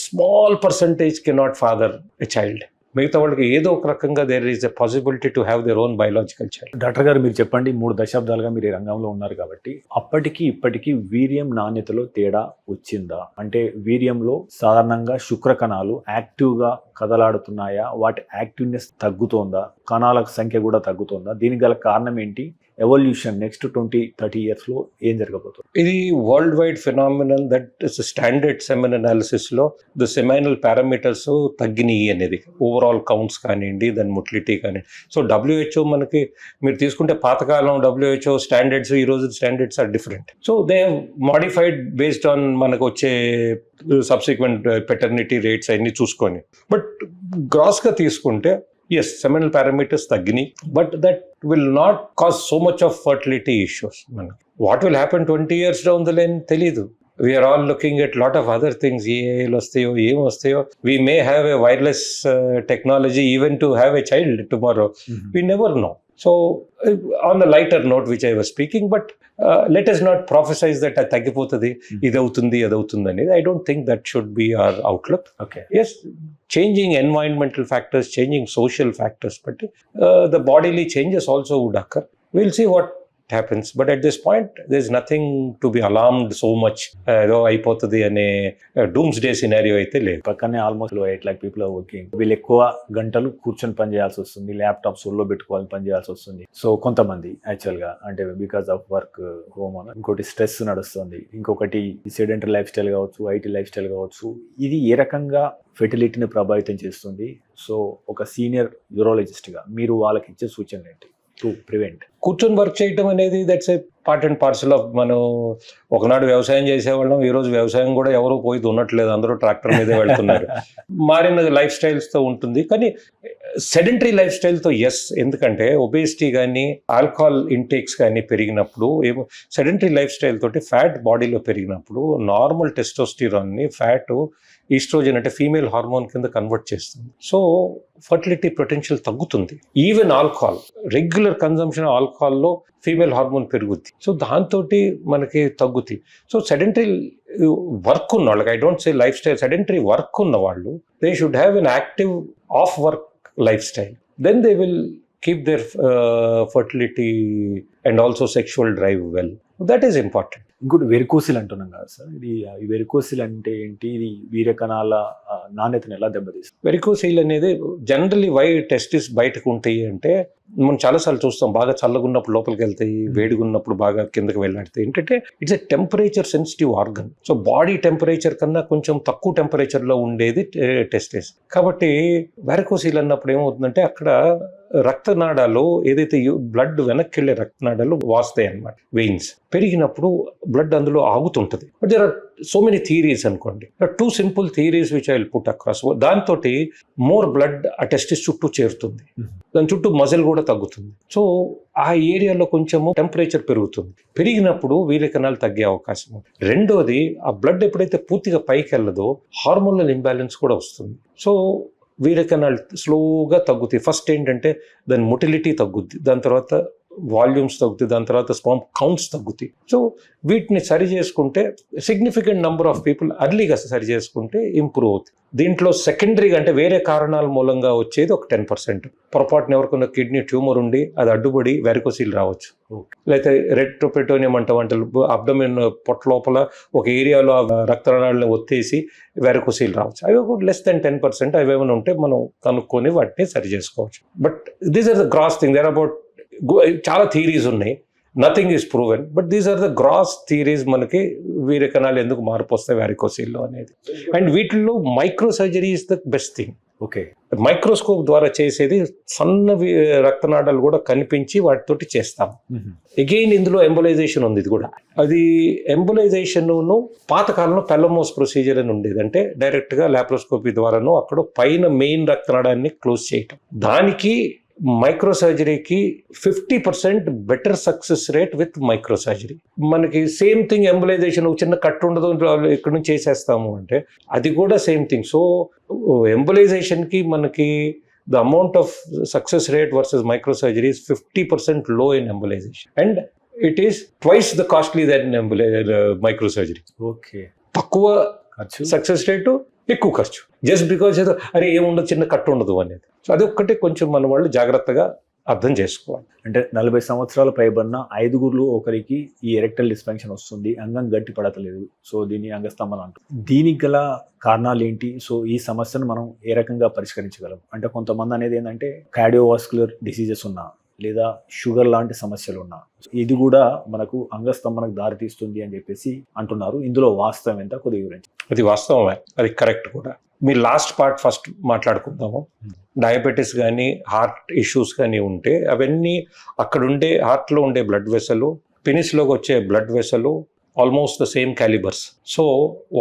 small percentage cannot father a child. మిగతా వాళ్ళకి ఏదో ఒక రకంగా there is a possibility to have their own biological child. Doctor గారు, మీరు చెప్పండి, 3 దశాబ్దాలుగా మీరు ఈ రంగంలో ఉన్నారు కాబట్టి అప్పటికి ఇప్పటికీ వీర్యం నాణ్యతలో తేడా వచ్చిందా? అంటే వీర్యంలో సాధారణంగా శుక్ర కణాలు యాక్టివ్గా కదలాడుతున్నాయా? వాటి యాక్టివ్నెస్ తగ్గుతోందా? కణాల సంఖ్య కూడా తగ్గుతోందా? దీనికి గల కారణం ఏంటి? ఎవల్యూషన్ నెక్స్ట్ 20-30 ఇయర్స్లో ఏం జరగబోతుంది? ఇది world wide phenomenal that is standard semen analysis లో ద సెమైనల్ పారామీటర్స్ తగ్గినాయి అనేది ఓవరాల్ కౌంట్స్ కానివ్వండి, దాని మొటిలిటీ కానివ్వండి. సో WHO మనకి మీరు తీసుకుంటే పాతకాలం WHO స్టాండర్డ్స్, ఈ రోజు standards are different. So they have modified based on మనకు వచ్చే సబ్సిక్వెంట్ పెటర్నిటీ రేట్స్ అన్ని చూసుకొని. బట్ గ్రాస్గా తీసుకుంటే yes, seminal parameters తగ్గినాయి, but that will not cause so much of fertility issues. What will happen 20 years down the line తెలీదు. We are all looking at lot of other things. ఏఐలు వస్తాయో ఏం వస్తాయో. We may have a wireless technology even to have a child tomorrow. We never know. So on the lighter note which I was speaking, but let us not prophesize that తగ్గిపోతుంది, ఇది అవుతుంది అది అవుతుంది అనేది. I don't think that should be our outlook. Okay. Yes, changing environmental factors, changing social factors, but the bodily changes also would occur. We'll see what happens, but at this point there's nothing to be alarmed so much. ఏదో అయిపోతుంది అనే డూమ్స్డే సినారియో అయితే లేదు. పక్కనే almost 8 lakh people are working. వీళ్ళు ఎక్కువ గంటలు కూర్చొని పని చేయాల్సి వస్తుంది, ల్యాప్టాప్స్ ఒళ్ళో పెట్టుకోవాలి పని చేయాల్సి వస్తుంది. సో కొంతమంది యాక్చువల్గా అంటే బికాస్ ఆఫ్ వర్క్ హోమ్ అని, ఇంకోటి స్ట్రెస్ నడుస్తుంది, ఇంకొకటి సెడెంటరీ లైఫ్ స్టైల్ కావచ్చు, ఐటీ లైఫ్ స్టైల్ కావచ్చు. ఇది ఏ రకంగా ఫెర్టిలిటీని ప్రభావితం చేస్తుంది? సో ఒక సీనియర్ యూరాలజిస్ట్గా మీరు వాళ్ళకి ఇచ్చే సూచనలు ఏంటి టు ప్రివెంట్? కూర్చొని వర్క్ చేయటం అనేది that's a part and parcel of. మనం ఒకనాడు వ్యవసాయం చేసేవాళ్ళం, ఈరోజు వ్యవసాయం కూడా ఎవరు పోయి దున్నట్లేదు, అందరూ ట్రాక్టర్ మీదే వెళ్తున్నారు. మారిన లైఫ్ స్టైల్స్తో ఉంటుంది. కానీ సెడెంటరీ లైఫ్ స్టైల్తో ఎస్, ఎందుకంటే ఒబేసిటీ కానీ ఆల్కహాల్ ఇంటేక్స్ కానీ పెరిగినప్పుడు, ఏమో సెడెంటరీ లైఫ్ స్టైల్ తోటి ఫ్యాట్ బాడీలో పెరిగినప్పుడు నార్మల్ టెస్టోస్టిరాన్ని ఫ్యాట్ ఈస్ట్రోజన్ అంటే ఫీమేల్ హార్మోన్ కింద కన్వర్ట్ చేస్తుంది. సో ఫర్టిలిటీ పొటెన్షియల్ తగ్గుతుంది. ఈవెన్ ఆల్కహాల్, రెగ్యులర్ కన్జంప్షన్ ఆల్కహాల్లో ఫీమేల్ హార్మోన్ పెరుగుద్ది. సో దాంతో మనకి తగ్గుతాయి. సో సెడెంటరీ వర్క్ ఉన్న వాళ్ళకి, I don't say lifestyle, sedentary work ఉన్న వాళ్ళు they should have an active of work life style. Then they will keep their fertility and also sexual drive well. That is important. ఇంకోటి వెరికోసిల్ అంటున్నాం కదా సార్, ఇది వెరికోసిల్ అంటే ఏంటి? ఇది వీర్యకణాల నాణ్యతను ఎలా దెబ్బతీస్తుంది? వెరికోసిల్ అనేది జనరల్లీ వై టెస్టిస్ బయటకు ఉంటాయి అంటే, మనం చాలాసార్లు చూస్తాం, బాగా చల్లగా ఉన్నప్పుడు లోపలికి వెళ్తాయి, వేడిగా ఉన్నప్పుడు బాగా కిందకి వెళ్ళాడుతాయి. ఏంటంటే it's a temperature sensitive organ. So body temperature కన్నా కొంచెం తక్కువ టెంపరేచర్లో ఉండేది టెస్టిస్. కాబట్టి వెరికోసిల్ అన్నప్పుడు ఏమవుతుందంటే అక్కడ రక్తనాళాలు ఏదైతే బ్లడ్ వెనక్కి వెళ్ళే రక్తనాళాలు వాస్తాయి అన్నమాట, వెయిన్స్ పెరిగినప్పుడు బ్లడ్ అందులో ఆగుతుంటుంది. But there are so many theories అనుకోండి. 2 simple theories which I will put across. దాంతో మోర్ బ్లడ్ ఆ టెస్టిస్ చుట్టూ చేరుతుంది, దాని చుట్టూ మజిల్ కూడా తగ్గుతుంది. సో ఆ ఏరియాలో కొంచెము టెంపరేచర్ పెరుగుతుంది. పెరిగినప్పుడు వీర్యకణాలు తగ్గే అవకాశం ఉంది. రెండోది, ఆ బ్లడ్ ఎప్పుడైతే పూర్తిగా పైకి వెళ్ళదో హార్మోనల్ ఇంబ్యాలెన్స్ కూడా వస్తుంది. సో వీర్యకణాలు స్లోగా తగ్గుతాయి. ఫస్ట్ ఏంటంటే దాని మొటిలిటీ తగ్గుద్ది, దాని తర్వాత వాల్యూమ్స్ తగ్గుతాయి, దాని తర్వాత స్పర్మ్ కౌంట్స్ తగ్గుతాయి. సో వీటిని సరి చేసుకుంటే సిగ్నిఫికెంట్ నెంబర్ ఆఫ్ పీపుల్ అర్లీగా సరి చేసుకుంటే ఇంప్రూవ్ అవుతుంది. దీంట్లో సెకండరీగా అంటే వేరే కారణాల మూలంగా వచ్చేది ఒక 10%. పొరపాటున ఎవరికైనా కిడ్నీ ట్యూమర్ ఉండి అది అడ్డుపడి వెరికోసిల్ రావచ్చు. లేకపోతే రెట్రోపెటోనియం అంటే అబ్డమిన్ పొట్ట లోపల ఒక ఏరియాలో రక్తనాళాలను ఒత్తేసి వెరికోసిల్ రావచ్చు. అవి ఒక లెస్ దెన్ 10%. అవి ఏమైనా ఉంటే మనం కనుక్కొని వాటిని సరి చేసుకోవచ్చు. But these are the gross thing. There about చాలా థియరీస్ ఉన్నాయి, nothing is proven, but these are the gross theories. మనకి వీర్యకణాలు ఎందుకు మార్పు వస్తాయి వెరికోసిల్లో అనేది. అండ్ వీటిల్లో micro surgery is the best thing. Okay, microscope ద్వారా చేసేది సన్న రక్తనాళాలు కూడా కనిపించి వాటితోటి చేస్తాం. అగైన్ ఇందులో ఎంబోలైజేషన్ ఉంది. ఇది కూడా అది ఎంబోలైజేషన్ పాతకాలంలో పెల్లమోస్ ప్రొసీజర్ అని ఉండేది. అంటే డైరెక్ట్గా లాప్రోస్కోపీ ద్వారాను అక్కడ పైన మెయిన్ రక్తనాళాన్ని క్లోజ్ చేయటం. దానికి మైక్రో సర్జరీకి 50% better success rate with micro surgery. మనకి సేమ్ థింగ్ ఎంబోలైజేషన్, చిన్న కట్టు ఉండదు ఇక్కడ నుంచి చేసేస్తాము అంటే అది కూడా సేమ్ థింగ్. సో ఎంబోలైజేషన్కి మనకి the amount of success rate versus micro surgery is 50% low in embolization and it is twice the costly than micro surgery. Okay, తక్కువ సక్సెస్ రేటు, ఎక్కువ ఖర్చు. జస్ట్ బికాజ్ ఏదో అరే ఏముండదు, చిన్న కట్టు ఉండదు అనేది. సో అది ఒక్కటే కొంచెం మన వాళ్ళు జాగ్రత్తగా అర్థం చేసుకోవాలి. అంటే 40 సంవత్సరాల పైబడిన 5 ఒకరికి ఈ ఎరెక్టల్ డిస్ఫంక్షన్ వస్తుంది, అంగం గట్టి పడతలేదు. సో దీన్ని అంగస్తంభన అంటారు. దీనికి గల కారణాలు ఏంటి? సో ఈ సమస్యను మనం ఏ రకంగా పరిష్కరించగలం? అంటే కొంతమంది అనేది ఏంటంటే కార్డియోవాస్కులర్ డిసీజెస్ ఉన్నా, లేదా షుగర్ లాంటి సమస్యలు ఉన్నా ఇది కూడా మనకు అంగస్తంభనకు దారితీస్తుంది అని చెప్పేసి అంటున్నారు. ఇందులో వాస్తవం ఎంత కొద్దిగా వివరించి. అది వాస్తవమే, అది కరెక్ట్ కూడా. మీ లాస్ట్ పార్ట్ ఫస్ట్ మాట్లాడుకుందాము. డయాబెటీస్ కానీ హార్ట్ ఇష్యూస్ కానీ ఉంటే అవన్నీ అక్కడుండే హార్ట్లో ఉండే బ్లడ్ వెసలు, పెనిస్లోకి వచ్చే blood వెసలు almost the same callipers. So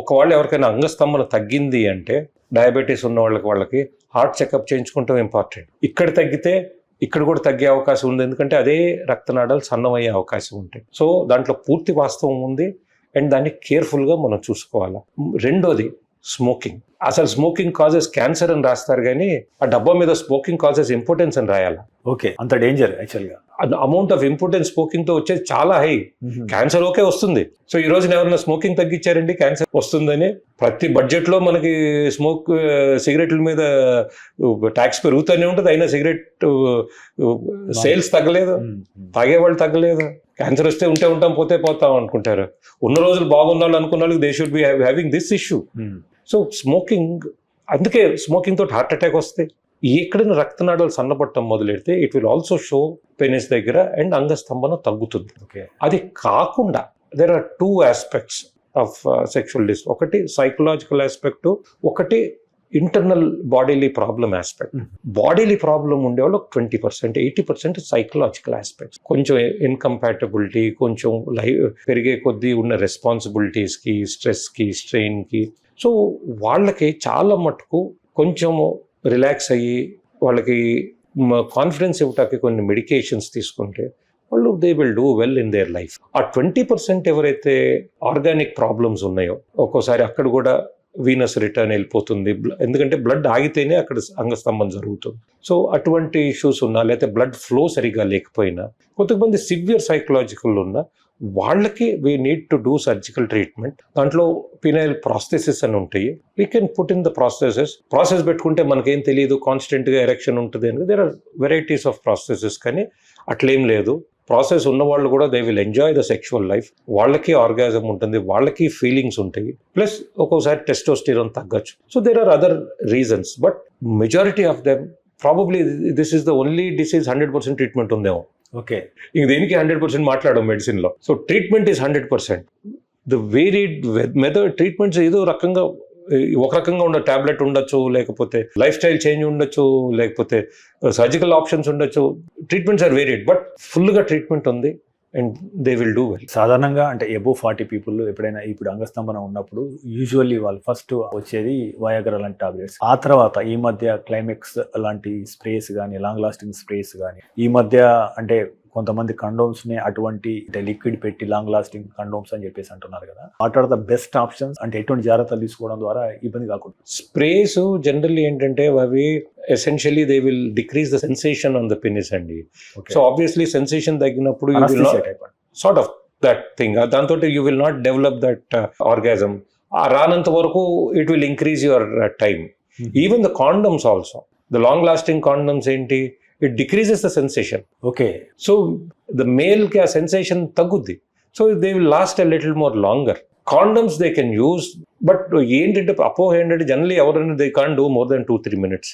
ఒకవేళ ఎవరికైనా అంగస్తంభన తగ్గింది అంటే డయాబెటీస్ ఉన్న వాళ్ళకి హార్ట్ చెకప్ చేయించుకుంటాం ఇంపార్టెంట్. ఇక్కడ తగ్గితే ఇక్కడ కూడా తగ్గే అవకాశం ఉంది, ఎందుకంటే అదే రక్తనాళాలు సన్నమయ్యే అవకాశం ఉంటాయి. సో దాంట్లో పూర్తి వాస్తవం ఉంది అండ్ దాన్ని కేర్ఫుల్గా మనం చూసుకోవాలి. రెండోది స్మోకింగ్. అసలు స్మోకింగ్ కాజెస్ క్యాన్సర్ అని రాస్తారు కానీ ఆ డబ్బా మీద స్మోకింగ్ కాజెస్ ఇంపార్టెన్స్ అని రాయాలి. ఓకే, అంత డేంజర్ యాక్చువల్గా. అమౌంట్ ఆఫ్ ఇంపార్టెన్స్ స్మోకింగ్ తో వచ్చేది చాలా హై. క్యాన్సర్ ఓకే వస్తుంది. సో ఈ రోజున ఎవరైనా స్మోకింగ్ తగ్గించారండి క్యాన్సర్ వస్తుందని. ప్రతి బడ్జెట్ లో మనకి సిగరెట్ల మీద ట్యాక్స్ పెరుగుతూనే ఉంటుంది, అయినా సిగరెట్ సేల్స్ తగ్గలేదు, తాగేవాళ్ళు తగ్గలేదు. క్యాన్సర్ వస్తే ఉంటాం పోతే పోతాం అనుకుంటారు. ఉన్న రోజులు బాగున్న వాళ్ళు అనుకున్న వాళ్ళకి they should be having this issue. So smoking, అందుకే స్మోకింగ్ తోటి హార్ట్ అటాక్ వస్తే ఎక్కడైనా రక్తనాళాలు సన్నపడటం మొదలెడితే it will also show penis దగ్గర అండ్ అంగస్తంభన తగ్గుతుంది. అది కాకుండా there are 2 aspects of sexual dys. ఒకటి సైకలాజికల్ ఆస్పెక్ట్, ఒకటి internal bodily problem aspect. Bodily problem ఉండేవాళ్ళు 20%, 80% సైకలాజికల్ ఆస్పెక్ట్స్. కొంచెం ఇన్కంపాటబిలిటీ, కొంచెం పెరిగే కొద్దీ ఉన్న రెస్పాన్సిబిలిటీస్కి, స్ట్రెస్కి, స్ట్రెయిన్కి. సో వాళ్ళకి చాలా మటుకు కొంచెము రిలాక్స్ అయ్యి వాళ్ళకి కాన్ఫిడెన్స్ ఇవ్వటానికి కొన్ని మెడికేషన్స్ తీసుకుంటే వాళ్ళు they will do well in their life. ఆ 20% ఎవరైతే ఆర్గానిక్ ప్రాబ్లమ్స్ ఉన్నాయో ఒక్కోసారి అక్కడ కూడా వీనస్ రిటర్న్ వెళ్ళిపోతుంది, ఎందుకంటే బ్లడ్ ఆగితేనే అక్కడ అంగస్తంభం జరుగుతుంది. సో అటువంటి ఇష్యూస్ ఉన్నా, లేకపోతే బ్లడ్ ఫ్లో సరిగా లేకపోయినా, కొంతమంది సివియర్ సైకలాజికల్ ఉన్నా వాళ్ళకి we need to do surgical treatment. దాంట్లో పినైల్ ప్రాస్థెసిస్ అని ఉంటాయి. We can put in the process పెట్టుకుంటే మనకేం తెలియదు, కాన్స్టెంట్గా ఎరెక్షన్ ఉంటుంది అని. There are varieties of processes, కానీ అట్లేం లేదు. ప్రాసెస్ ఉన్న వాళ్ళు కూడా they will enjoy the sexual life. వాళ్ళకి ఆర్గాజం ఉంటుంది, వాళ్ళకి ఫీలింగ్స్ ఉంటాయి, ప్లస్ ఒక్కోసారి టెస్టోస్టిరాన్ తగ్గచ్చు. So there are other reasons, but majority of them probably this is the only disease 100% treatment ఉందేమో. ఓకే, ఇంక దేనికి 100% మాట్లాడడం మెడిసిన్లో. So treatment is 100%. The varied method treatments ఏదో రకంగా, ఒక రకంగా ఉన్న టాబ్లెట్ ఉండొచ్చు, లేకపోతే లైఫ్ స్టైల్ చేంజ్ ఉండొచ్చు, లేకపోతే సర్జికల్ ఆప్షన్స్ ఉండొచ్చు. ట్రీట్మెంట్స్ ఆర్ వేరీడ్, బట్ ఫుల్గా ట్రీట్మెంట్ ఉంది and they will do well. సాధారణంగా అంటే అబోవ్ 40 పీపుల్ ఎప్పుడైనా ఇప్పుడు అంగస్తంభన ఉన్నప్పుడు యూజువల్లీ వాళ్ళు ఫస్ట్ వచ్చేది వయాగ్రా లాంటి టాబ్లెట్స్. ఆ తర్వాత ఈ మధ్య క్లైమెక్స్ లాంటి స్ప్రేస్ కానీ, లాంగ్ లాస్టింగ్ స్ప్రేస్ కానీ, ఈ మధ్య అంటే కొంతమంది కండోమ్స్ ని అటువంటి లిక్విడ్ పెట్టి లాంగ్ లాస్టింగ్ కండోమ్స్ అని చెప్పేసి అంటున్నారు కదా. What are the best options? అంటే ఎటువంటి జాగ్రత్తలు తీసుకోవడం ద్వారా ఇబ్బంది కాకుండా? స్ప్రేస్ జనరల్లీ ఏంటంటే అవి essentially they will decrease the sensation on the penis అండి. సో ఆబ్వియస్లీ సెన్సేషన్ తగ్గినప్పుడు సార్ట్ ఆఫ్ దట్ థింగ్, దాంతో you will not develop that orgasm. రానంత వరకు it will increase your time. Even the condoms also, the long lasting condoms ఏంటి, it decreases the sensation. Okay. So the male ki sensation tagguddi. So they will last a little more longer. Condoms they can use, but ఏంటంటే అపోహేంటంటే జనరల్లీ ఎవరైనా they can't do more than 2-3 minutes.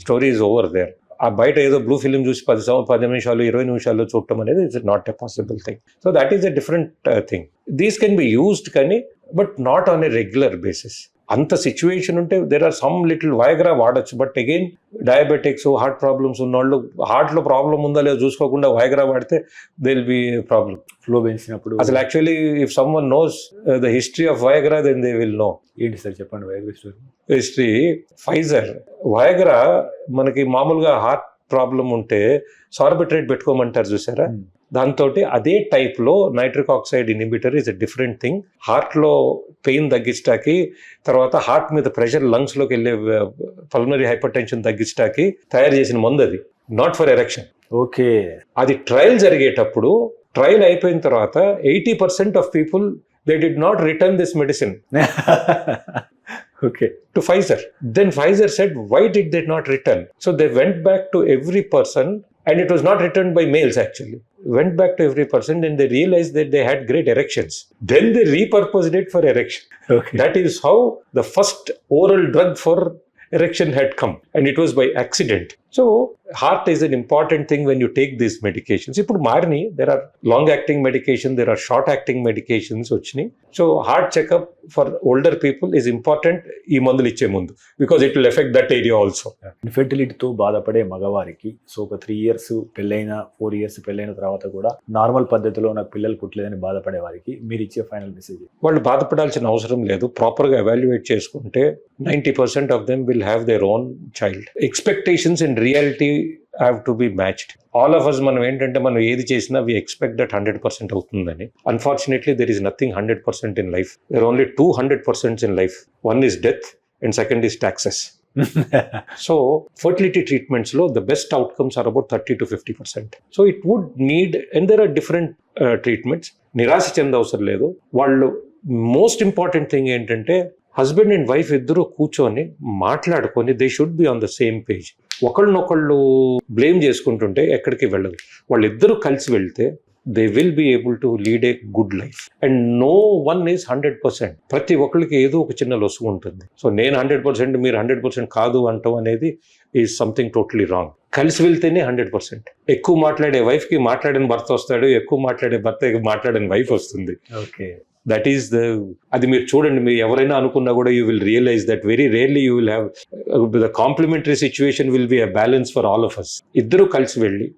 Story is over there. ఆ బయట ఏదో బ్లూ ఫిలిం చూసి 10 నిమిషాలు 20 నిమిషాల్లో చూడటం అనేది it's not a possible thing. So that is a different thing. These can be used కానీ but not on a regular basis. అంత సిచ్యువేషన్ ఉంటే there are some little Viagra వాడచ్చు, but again diabetics, heart problems ఉన్న వాళ్ళు హార్ట్లో ప్రాబ్లం ఉందా లేదో చూసుకోకుండా వయాగ్రా వాడితే they will be problem. Flow పెంచినప్పుడు అసలు actually if someone knows the history of Viagra then they will know. ఏంటి సార్ చెప్పండి Viagra story? History Pfizer Viagra మనకి మామూలుగా హార్ట్ ప్రాబ్లం ఉంటే సార్బిట్రేట్ పెట్టుకోమంటారు చూసారా, దాంతో అదే టైప్లో nitric oxide inhibitor is a different thing. హార్ట్లో పెయిన్ తగ్గించడానికి, తర్వాత హార్ట్ మీద ప్రెషర్ లంగ్స్లోకి వెళ్ళే పల్మనరీ హైపర్ టెన్షన్ తగ్గించడానికి తయారు చేసిన మందు అది, నాట్ ఫర్ ఎరెక్షన్. ఓకే, అది ట్రయల్ జరిగేటప్పుడు, ట్రయల్ అయిపోయిన తర్వాత 80% of people they did not return this medicine okay to Pfizer. Then Pfizer said, why did they not return? So they went back to every person, and it was not returned by males actually. Went back to every person and they realized that they had great erections. Then they repurposed it for erection. Okay. That is how the first oral drug for erection had come, and it was by accident. So heart is an important thing when you take these medications. ఇప్పుడు మారినాయి, there are long acting medication, there are short acting medications వచ్చినాయి. So heart checkup for older people is important ఈ మందులు ఇచ్చే ముందు, because it will effect that area also. ఇన్ఫెర్టిలిటీతో బాధపడే మగవారికి సో ఒక 3 years పెళ్ళైన 4 years పెళ్ళైన తర్వాత కూడా నార్మల్ పద్ధతిలో నాకు పిల్లలు పుట్టలేదని బాధపడే వారికి మీరు ఇచ్చే ఫైనల్ మెసేజ్? వాళ్ళు బాధపడాల్సిన అవసరం లేదు. ప్రాపర్గా ఎవాల్యుయేట్ చేసుకుంటే 90% of them will have their own child. Expectations and reality have to be matched. All of us మనం ఏంటంటే మనం ఏది చేసినా వి ఎక్స్పెక్ట్ దట్ 100% అవుతుందని. Unfortunately there is nothing 100% in life. There only 200% in life. One is death and second is taxes. So fertility treatments lo the best outcomes are about 30 to 50%. So it would need, and there are different treatments. నిరాశ చెందవసరం లేదు. వాళ్ళు మోస్ట్ ఇంపార్టెంట్ థింగ్ ఏంటంటే హస్బెండ్ అండ్ వైఫ్ ఇద్దరు కూర్చొని మాట్లాడుకొని they should be on the same page. ఒకళ్ళనొకళ్ళు బ్లేమ్ చేసుకుంటుంటే ఎక్కడికి వెళ్ళదు. వాళ్ళిద్దరూ కలిసి వెళ్తే they will be able to lead a good life. And no one is 100%. ప్రతి ఒక్కరికి ఏదో ఒక చిన్న లొసుగు ఉంటుంది. సో నేను 100%, మీరు 100% కాదు అంటాం అనేది ఈజ్ సంథింగ్ టోటలీ రాంగ్. కలిసి వెళ్తేనే 100%. ఎక్కువ మాట్లాడే వైఫ్కి మాట్లాడిన భర్త వస్తాడు, ఎక్కువ మాట్లాడే భర్త మాట్లాడిన వైఫ్ వస్తుంది. ఓకే, దట్ ఈస్ అది మీరు చూడండి. మీరు ఎవరైనా అనుకున్నా కూడా you will realize that very rarely you will have the complementary situation will be a balance for all of us. ఇద్దరు కలిసి వెళ్ళి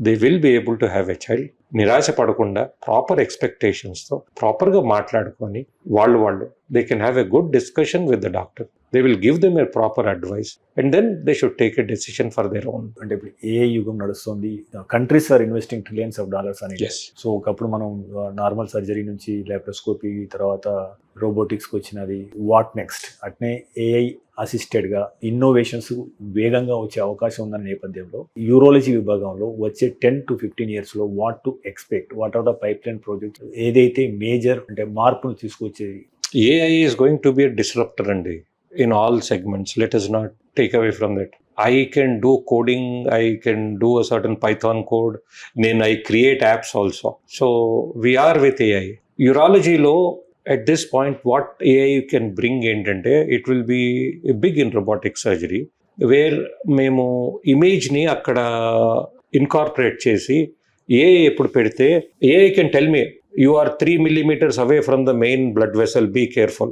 they will be able to have a child. నిరాశ పడకుండా ప్రాపర్ ఎక్స్పెక్టేషన్స్తో ప్రాపర్గా మాట్లాడుకొని వాళ్ళు they can have a good discussion with the doctor. They will give them a proper advice and then they should take a decision for their own. అంటే ఇప్పుడు ఏ యుగం నడుస్తుంది, countries are investing trillions of dollars అని. సో ఒకప్పుడు మనం నార్మల్ సర్జరీ నుంచి లాప్రోస్కోపీ తర్వాత రోబోటిక్స్కి వచ్చినది. What next? అట్నే ఏఐ అసిస్టెడ్గా ఇన్నోవేషన్స్ వేగంగా వచ్చే అవకాశం ఉన్న నేపథ్యంలో యూరాలజీ విభాగంలో వచ్చే 10 to 15 years what to expect? What are the pipeline projects ఏదైతే మేజర్ అంటే మార్పును తీసుకొచ్చేది? AI is going to be a disruptor and in all segments. Let us not take away from that. I can do coding, I can do a certain Python code, then I create apps also. So we are with AI. Urology lo at this point what AI can bring ఏంటంటే it will be big in robotic surgery where మేము ఇమేజ్ ని అక్కడ ఇన్కార్పొరేట్ చేసి AI ఎప్పుడు పెడితే AI can tell me you are 3 millimeters away from the main blood vessel, be careful.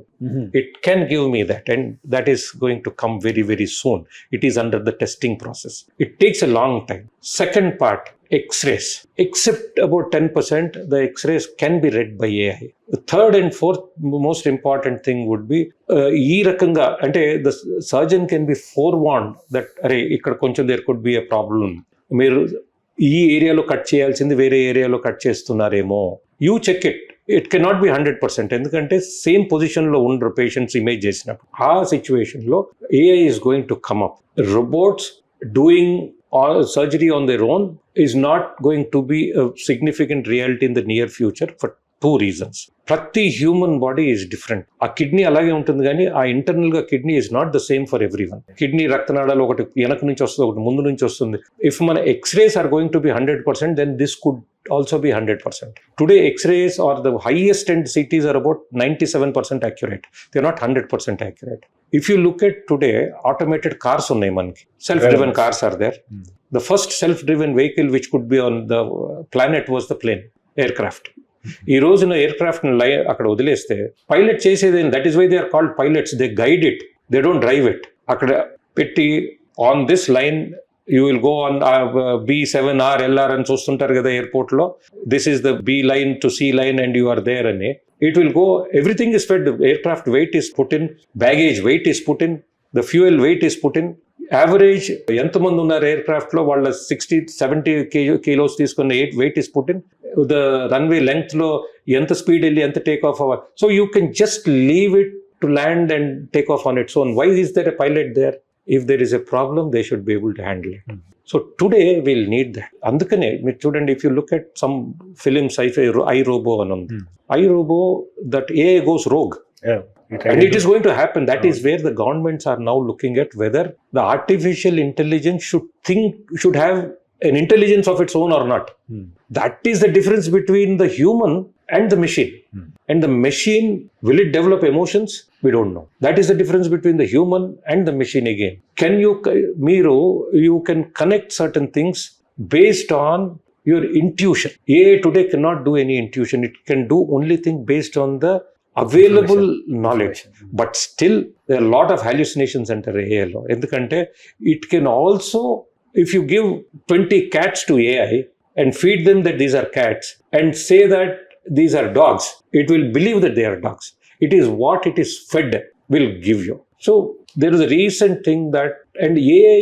It can give me that, and that is going to come very, very soon. It is under the testing process. It takes a long time. Second part, X-rays. Except about 10%, the X-rays can be read by AI. The third and fourth most important thing would be, ee rakanga, ante the surgeon can be forewarned that, are ikkada koncham there could be a problem. Meeru ఈ ఏరియాలో కట్ చేయాల్సింది వేరే ఏరియాలో కట్ చేస్తున్నారేమో. You check it. It cannot be 100%. ఎందుకంటే సేమ్ పొజిషన్లో ఉండరు పేషెంట్స్ ఇమేజ్ చేసినప్పుడు. ఆ సిచ్యువేషన్లో AI is going to come up. Robots doing surgery on their own is not going to be a significant reality in the near future for 2 reasons. ప్రతి హ్యూమన్ బాడీ ఈజ్ డిఫరెంట్. ఆ కిడ్నీ అలాగే ఉంటుంది కానీ ఆ ఇంటర్నల్ గా kidney is not the same for every one. Kidney రక్తనాళాలు ఒకటి వెనక నుంచి వస్తుంది, ఒకటి ముందు నుంచి వస్తుంది. ఇఫ్ మన x-rays are going to be 100%, then this could also be 100%. Today X-rays or the highest end CTs are about 97% accurate. They are not 100% accurate. If you look at today, automated cars unnai manki. Self-driven cars are there. The first self-driven vehicle which could be on the planet was the plane, aircraft. ఈ రోజున ఎయిర్క్రాఫ్ట్ అక్కడ వదిలేస్తే పైలట్ చేసేది, that is why they are called pilots. They guide it, they don't drive it. అక్కడ పెట్టి on this line you will go on B7R LR అని చూస్తుంటారు కదా ఎయిర్పోర్ట్ లో. This is the B line to C line and you are there అని. It will go, everything is fed. Aircraft weight is put in, baggage weight is put in, the fuel weight is put in. Average ఎంతమంది ఉన్నారు ఎయిర్క్రాఫ్ట్ లో, వాళ్ళ 60-70 kilos తీసుకున్న weight is put in. The runway length లో ఎంత స్పీడ్ వెళ్ళి ఎంత టేక్ ఆఫ్ అవ్వాలి. So you can just leave it to land and take off on its own. Why is there a pilot there? If there is a problem, they should be able to handle it. So today we'll need that. Andukane meer chudandi, if you look at some films, iRobo anundi. iRobo, that AI goes rogue. Yeah. And it is going to happen. That is where the governments are now looking at whether the artificial intelligence should have an intelligence of its own or not. That is the difference between the human and the machine. And the machine, will it develop emotions? We don't know. That is the difference between the human and the machine again. You can connect certain things based on your intuition. AI today cannot do any intuition. It can do only thing based on the available knowledge. But still, there are a lot of hallucinations under AI law. Endukante it can also, if you give 20 cats to AI and feed them that these are cats and say that these are dogs, it will believe that they are dogs. It is what it is fed will give you. So there is a recent thing that, and AI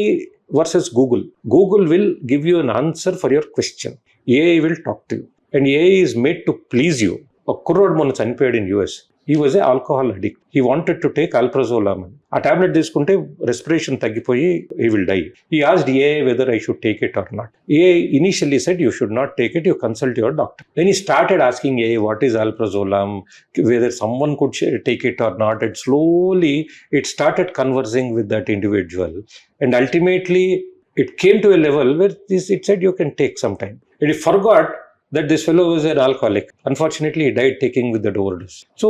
versus Google. Google will give you an answer for your question. AI will talk to you. And AI is made to please you. A కుర్రోడు మొన్న చనిపోయాడు in US. He was an alcohol addict. He wanted to take alprazolam. ఆ టాబ్లెట్ తీసుకుంటే రెస్పిరేషన్ తగ్గిపోయి he will die. He asked AI whether I should take it or not. AI initially said you should not take it, you consult your doctor. Then he started asking AI what is alprazolam, whether someone could take it or not. And slowly it started conversing with that individual. And ultimately it came to a level where it said you can take some time. And he forgot that this fellow was an alcoholic. Unfortunately, he died taking with that overdose. So,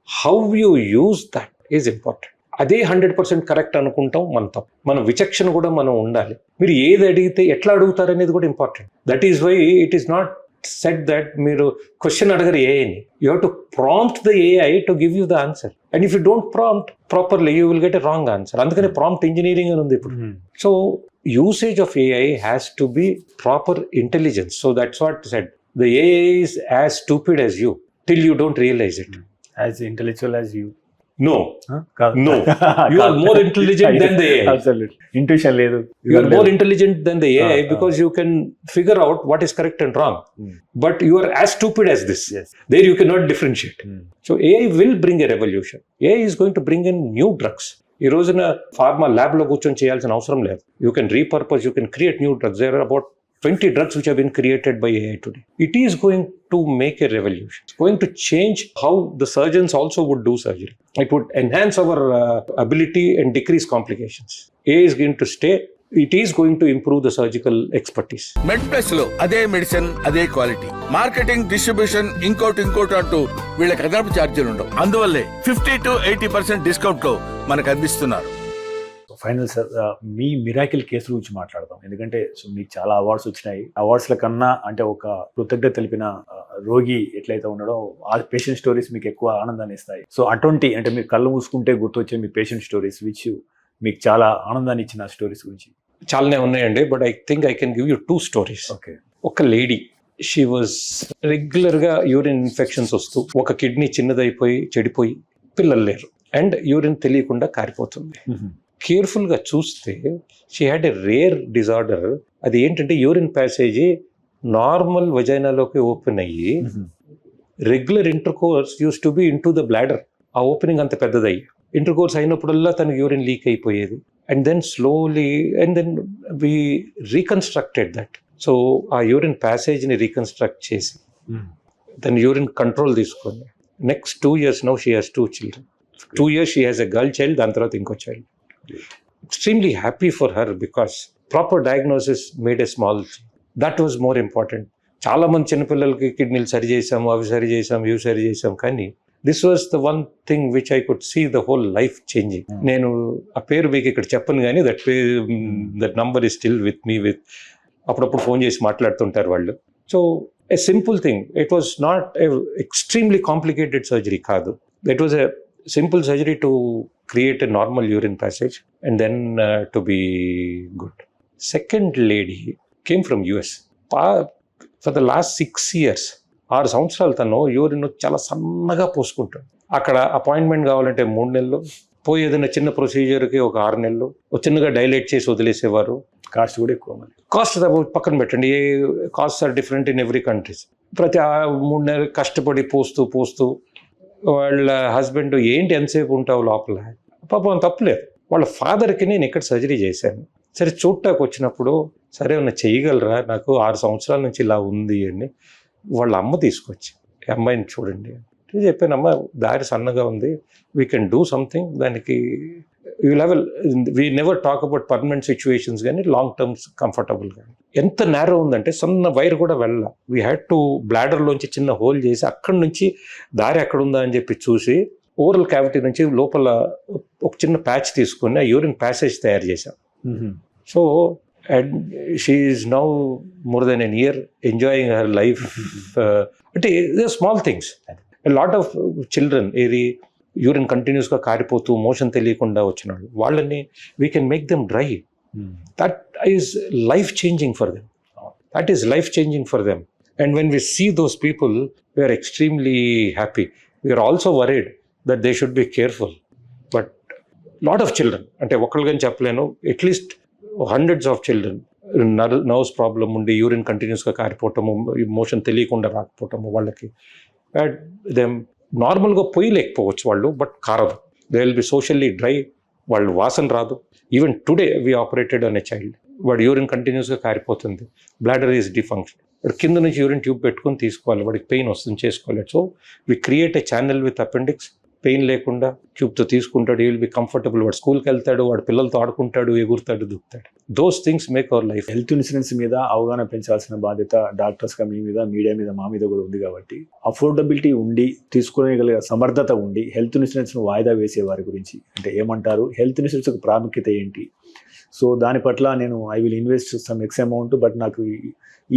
how you use that is important. అదే 100% కరెక్ట్ అనుకుంటాం మన తప్పు. మన విచక్షణ కూడా మనం ఉండాలి. మీరు ఏది అడిగితే ఎట్లా అడుగుతారు అనేది కూడా important. That is why it is not set that మీరు క్వశ్చన్ అడగరు ఏఐని. You have to prompt the AI to give you the answer. And if you don't prompt properly you will get a wrong answer. అందుకని ప్రాంప్ట్ ఇంజనీరింగ్ అని ఉంది ఇప్పుడు. So usage of AI has to be proper intelligence. So that's what I said. The AI is as stupid as you till you don't realize it. As intellectual as you. No. No. You are more intelligent than the AI. Absolutely. Intuition ledu. You are more intelligent than the AI because you can figure out what is correct and wrong. But you are as stupid as this. Yes. There you cannot differentiate. So AI will bring a revolution. AI is going to bring in new drugs. ఈ రోజున ఫార్మా ల్యాబ్లో కూర్చొని చేయాల్సిన అవసరం లేదు. You can repurpose, you can create new drugs. There are about 20 drugs which have been created by AI today. It is going to make a revolution. It's going to change how the surgeons also would do surgery. It would enhance our ability and decrease complications. AI is going to stay. It is going to improve the surgical expertise. Med plus లో అదే మెడిసిన్ అదే క్వాలిటీ. మార్కెటింగ్, డిస్ట్రిబ్యూషన్, ఇంకోటి అంటూ వీళ్ళకి అదనపు ఛార్జీలు ఉండవు. అందువల్లే 50 to 80% డిస్కౌంట్ లో మనకు అందిస్తున్నారు. ఫైనల్ సార్, మీ మిరాకిల్ కేసు గురించి మాట్లాడదాం. ఎందుకంటే సో మీకు చాలా అవార్డ్స్ వచ్చినాయి. అవార్డ్స్ల కన్నా అంటే ఒక కృతజ్ఞత తెలిపిన రోగి ఎట్లయితే ఉన్నాడో ఆ పేషెంట్ స్టోరీస్ మీకు ఎక్కువ ఆనందాన్ని ఇస్తాయి. సో అటువంటి అంటే మీరు కళ్ళు మూసుకుంటే గుర్తొచ్చే మీ పేషెంట్ స్టోరీస్ విచ్ మీకు చాలా ఆనందాన్ని ఇచ్చిన స్టోరీస్ గురించి. చాలానే ఉన్నాయండి, but I think I can give you 2 stories. Okay. ఒక లేడీ, షీ వాజ్ రెగ్యులర్గా యూరిన్ ఇన్ఫెక్షన్స్ వస్తూ ఒక కిడ్నీ చిన్నదైపోయి చెడిపోయి పిల్లలు లేరు అండ్ యూరిన్ తెలియకుండా కారిపోతుంది. కేర్ఫుల్గా చూస్తే she had a rare disorder. అది ఏంటంటే యూరిన్ ప్యాసేజ్ నార్మల్ వజైనాలోకి ఓపెన్ అయ్యి regular intercourse used to be into the bladder. ఆ ఓపెనింగ్ అంత పెద్దదయ్యి ఇంటర్కోర్స్ అయినప్పుడల్లా తనకు యూరిన్ లీక్ అయిపోయేది. And then slowly and then we reconstructed that. So ఆ యూరిన్ ప్యాసేజ్ని రీకన్స్ట్రక్ట్ చేసి తన యూరిన్ కంట్రోల్ తీసుకొని next 2 years now she has 2 children. 2 years she has a girl child, దాని తర్వాత ఇంకో child. Extremely happy for her because proper diagnosis made a small thing. That was more important. చాలా మంది చిన్నపిల్లలకి కిడ్నీలు సరి చేసాము, అవి సరి చేసాము, ఇవి సరి చేసాం, కానీ this was the one thing which I could see the whole life changing. నేను ఆ పేరు మీకు ఇక్కడ చెప్పను, కానీ that number is still with me. అప్పుడప్పుడు ఫోన్ చేసి మాట్లాడుతుంటారు వాళ్ళు. So a simple thing, it was not extremely complicated surgery కాదు. It was a simple surgery to create a normal urine passage and then to be good. Second lady came from US. For the last 6 years, 6 సంవత్సరాలు తను యూరిన్ చాలా సన్నగా పోసుకుంటాడు. అక్కడ అపాయింట్మెంట్ కావాలంటే 3 నెలలు, పోయి ఏదైనా చిన్న ప్రొసీజర్కి ఒక 6 నెలలు, చిన్నగా డైలేట్ చేసి వదిలేసేవారు. కాస్ట్ కూడా ఎక్కువ. కాస్ట్ పక్కన పెట్టండి, cost are different in every countries. ప్రతి 3 నెలలు కష్టపడి పోస్తూ వాళ్ళ హస్బెండ్ ఏంటి ఎంతసేపు ఉంటావు లోపల, పాపం తప్పులేదు. వాళ్ళ ఫాదర్కి నేను ఇక్కడ సర్జరీ చేశాను, సరే చూడటానికి వచ్చినప్పుడు సరే ఏమన్నా చేయగలరా, నాకు 6 సంవత్సరాల నుంచి ఇలా ఉంది అని వాళ్ళ అమ్మ తీసుకొచ్చి అమ్మాయిని చూడండి చెప్పాను. అమ్మ దారి సన్నగా ఉంది, వీ కెన్ డూ సంథింగ్, దానికి you level we never talk about permanent situations కానీ లాంగ్ టర్మ్స్ కంఫర్టబుల్ కానీ. ఎంత నేరో ఉందంటే సన్న వైర్ కూడా వెళ్ళాల. వీ హ్యాడ్ టు బ్లాడర్లోంచి చిన్న హోల్ చేసి అక్కడి నుంచి దారి ఎక్కడుందా అని చెప్పి చూసి ఓరల్ క్యావిటీ నుంచి లోపల ఒక చిన్న ప్యాచ్ తీసుకుని ఆ యూరిన్ ప్యాసేజ్ తయారు చేశాం. So and she is now more than an year enjoying her life. అంటే small things. Lot of children ఏది యూరిన్ కంటిన్యూస్గా కారిపోతూ మోషన్ తెలియకుండా వచ్చిన వాళ్ళని we can make them dry. That is life changing for them. That is life changing for them. And when we see those people we're extremely happy. We're also worried that they should be careful. But lot of children, అంటే ఒక్కళ్ళని చెప్పలేను, at least hundreds of children nerves problem ఉండి యూరిన్ కంటిన్యూస్గా కారిపోవటము, మోషన్ తెలియకుండా రాకపోవటము, వాళ్ళకి దెమ్ నార్మల్గా పొయ్యి లేకపోవచ్చు వాళ్ళు, బట్ కారదు. They will be socially dry, వాళ్ళు వాసన రాదు. Even today we operated on a child, వాడు యూరిన్ కంటిన్యూస్గా కారిపోతుంది, బ్లాడర్ ఈజ్ డిఫంక్షన్, వాడు కింద నుంచి యూరిన్ ట్యూబ్ పెట్టుకొని తీసుకోవాలి, వాడికి పెయిన్ వస్తుంది, చేసుకోవాలి. So we create a channel with appendix, pain లేకుండా ట్యూబ్తో తీసుకుంటాడు, ఈ విల్ బి కంఫర్టబుల్. వాడు స్కూల్కి వెళ్తాడు, వాడు పిల్లలతో ఆడుకుంటాడు, ఎగురుతాడు, దుక్కుతాడు. Those things make our life. Health insurance మీద అవగాహన పెంచాల్సిన బాధ్యత డాక్టర్స్గా మీ మీద, మీడియా మీద, మా మీద కూడా ఉంది. కాబట్టి అఫోర్డబిలిటీ ఉండి తీసుకోగలిగే సమర్థత ఉండి హెల్త్ ఇన్సూరెన్స్ను వాయిదా వేసే వారి గురించి అంటే ఏమంటారు? హెల్త్ ఇన్సూరెన్స్ ప్రాముఖ్యత ఏంటి? సో దాని పట్ల నేను I will invest some X amount, but నాకు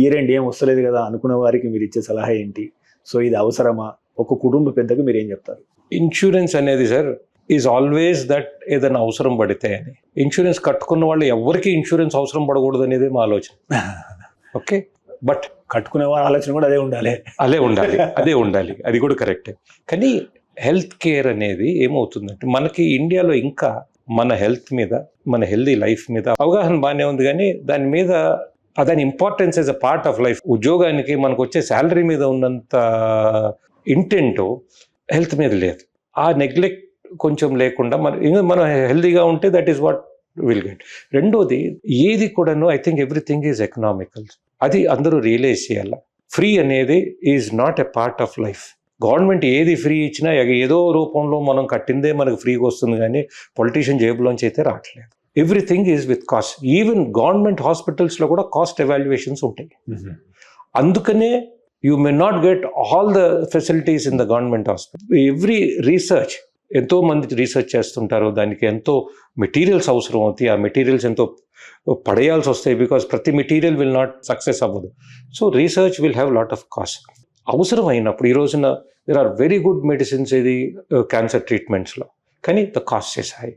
ఇయర్ ఎండ్ ఏం వస్తలేదు కదా అనుకున్న వారికి మీరు ఇచ్చే సలహా ఏంటి? సో ఇది అవసరమా? ఒక కుటుంబ పెద్దగా మీరు ఏం చెప్తారు? ఇన్సూరెన్స్ అనేది సార్ ఈజ్ ఆల్వేస్ దట్ ఏదైనా అవసరం పడితే అని. ఇన్సూరెన్స్ కట్టుకున్న వాళ్ళు ఎవరికి ఇన్సూరెన్స్ అవసరం పడకూడదు అనేది మా ఆలోచన. ఓకే, బట్ కట్టుకునే వారి ఆలోచన కూడా అదే ఉండాలి. అదే ఉండాలి, అది కూడా కరెక్టే. కానీ హెల్త్ కేర్ అనేది ఏమవుతుందంటే మనకి ఇండియాలో ఇంకా మన హెల్త్ మీద, మన హెల్దీ లైఫ్ మీద అవగాహన బాగానే ఉంది, కానీ దాని మీద దాని importance as a part of life, ఉద్యోగానికి మనకు వచ్చే శాలరీ మీద ఉన్నంత ఇంటెంట్ హెల్త్ మీద లేదు. ఆ నెగ్లెక్ట్ కొంచెం లేకుండా మనం హెల్దీగా ఉంటే that is what will get. రెండోది, ఏది కూడాను I think everything is economical. అది అందరూ రియలైజ్ చేయాలి. ఫ్రీ అనేది is not a part of life. Government ఏది ఫ్రీ ఇచ్చినా ఏదో రూపంలో మనం కట్టిందే మనకు ఫ్రీగా వస్తుంది, కానీ పొలిటీషియన్ జేబులోంచి అయితే రావట్లేదు. Everything is with cost. Even government హాస్పిటల్స్లో కూడా కాస్ట్ ఎవాల్యుయేషన్స్ ఉంటాయి. అందుకనే you may not get all the facilities in the government hospital. Every research, ఎంతో మంది రీసెర్చ్ చేస్తుంటారు, దానికి ఎంతో మెటీరియల్స్ అవసరం అవుతాయి, ఆ మెటీరియల్స్ ఎంతో పడేయాల్సి వస్తాయి, బికాస్ ప్రతి మెటీరియల్ విల్ నాట్ సక్సెస్ అవ్వదు. So research will have lot of cost. అవసరం అయినప్పుడు ఈ రోజున there are very good medicines ఇది క్యాన్సర్ ట్రీట్మెంట్స్లో, కానీ the cost is high.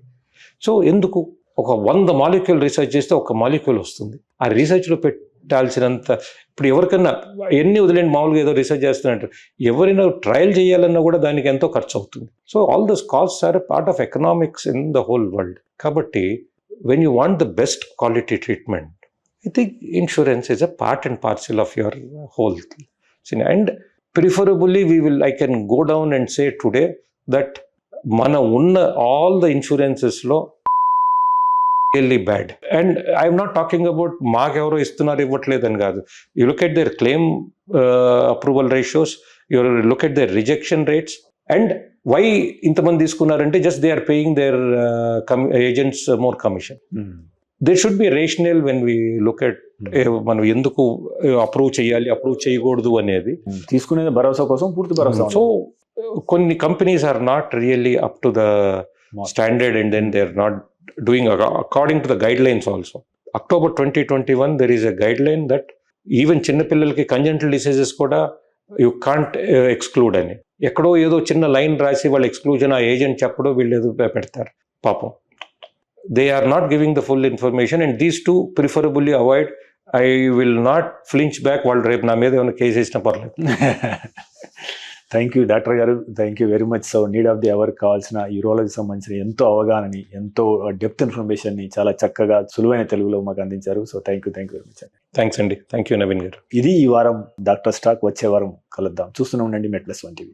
So ఎందుకు ఒక 100 మాలిక్యూల్ రీసెర్చ్ చేస్తే ఒక మాలిక్యూల్ వస్తుంది, ఆ రీసెర్చ్లో పెట్టాల్సినంత ఇప్పుడు ఎవరికన్నా ఎన్ని వదిలేండి, మామూలుగా ఏదో రీసెర్చ్ చేస్తున్నట్టు ఎవరైనా ట్రయల్ చేయాలన్నా కూడా దానికి ఎంతో ఖర్చు అవుతుంది. So all those costs are part of economics in the whole world. కాబట్టి when you want the best quality treatment, I think insurance is a part and parcel of your whole thing. And preferably I can go down and say today that మన ఉన్న ఆల్ ద ఇన్సూరెన్సెస్లో really bad. And I'm not talking about మాకెవరో ఇస్తున్నారు ఇవ్వట్లేదని కాదు. You look at their claim approval ratios, you look at their rejection rates, and why ఇంతమంది తీసుకున్నారంటే just they are paying their agents more commission. There should be rationale when we look at మనం ఎందుకు అప్రూవ్ చేయాలి, అప్రూవ్ చేయకూడదు అనేది. తీసుకునే భరోసా కోసం పూర్తి భరోసా. సో కొన్ని companies are not really up to the standard, and then they are not doing according to the guidelines also. October 2021 there is a guideline that even చిన్నపిల్లలకి కంజెంటల్ డిసీజెస్ కూడా యూ కాంట్ ఎక్స్క్లూడ్ అని. ఎక్కడో ఏదో చిన్న లైన్ రాసి వాళ్ళ ఎక్స్క్లూజన్ ఆ ఏజెంట్ చెప్పడో వీళ్ళు ఏదో పెడతారు పాపం. They are not giving the full information, and these to preferably avoid. I will not flinch back. వాళ్ళు రేపు నా మీద ఏమైనా కేసు వేసినా పర్లేదు. థ్యాంక్ యూ డాక్టర్ గారు, thank you very much. So need of the hour కావాల్సిన యూరాలజీ సంబంధించిన ఎంతో అవగాహనని, ఎంతో డెప్త్ ఇన్ఫర్మేషన్ని చాలా చక్కగా సులువైన తెలుగులో మాకు అందించారు. So thank you very much అండి. థ్యాంక్స్ అండి. థ్యాంక్ యూ నవీన్ గారు. ఇది ఈ వారం డాక్టర్ స్టాక్. వచ్చే వారం కలుద్దాం. చూస్తూనే ఉండండి మెట్ ప్లస్ 1 TV.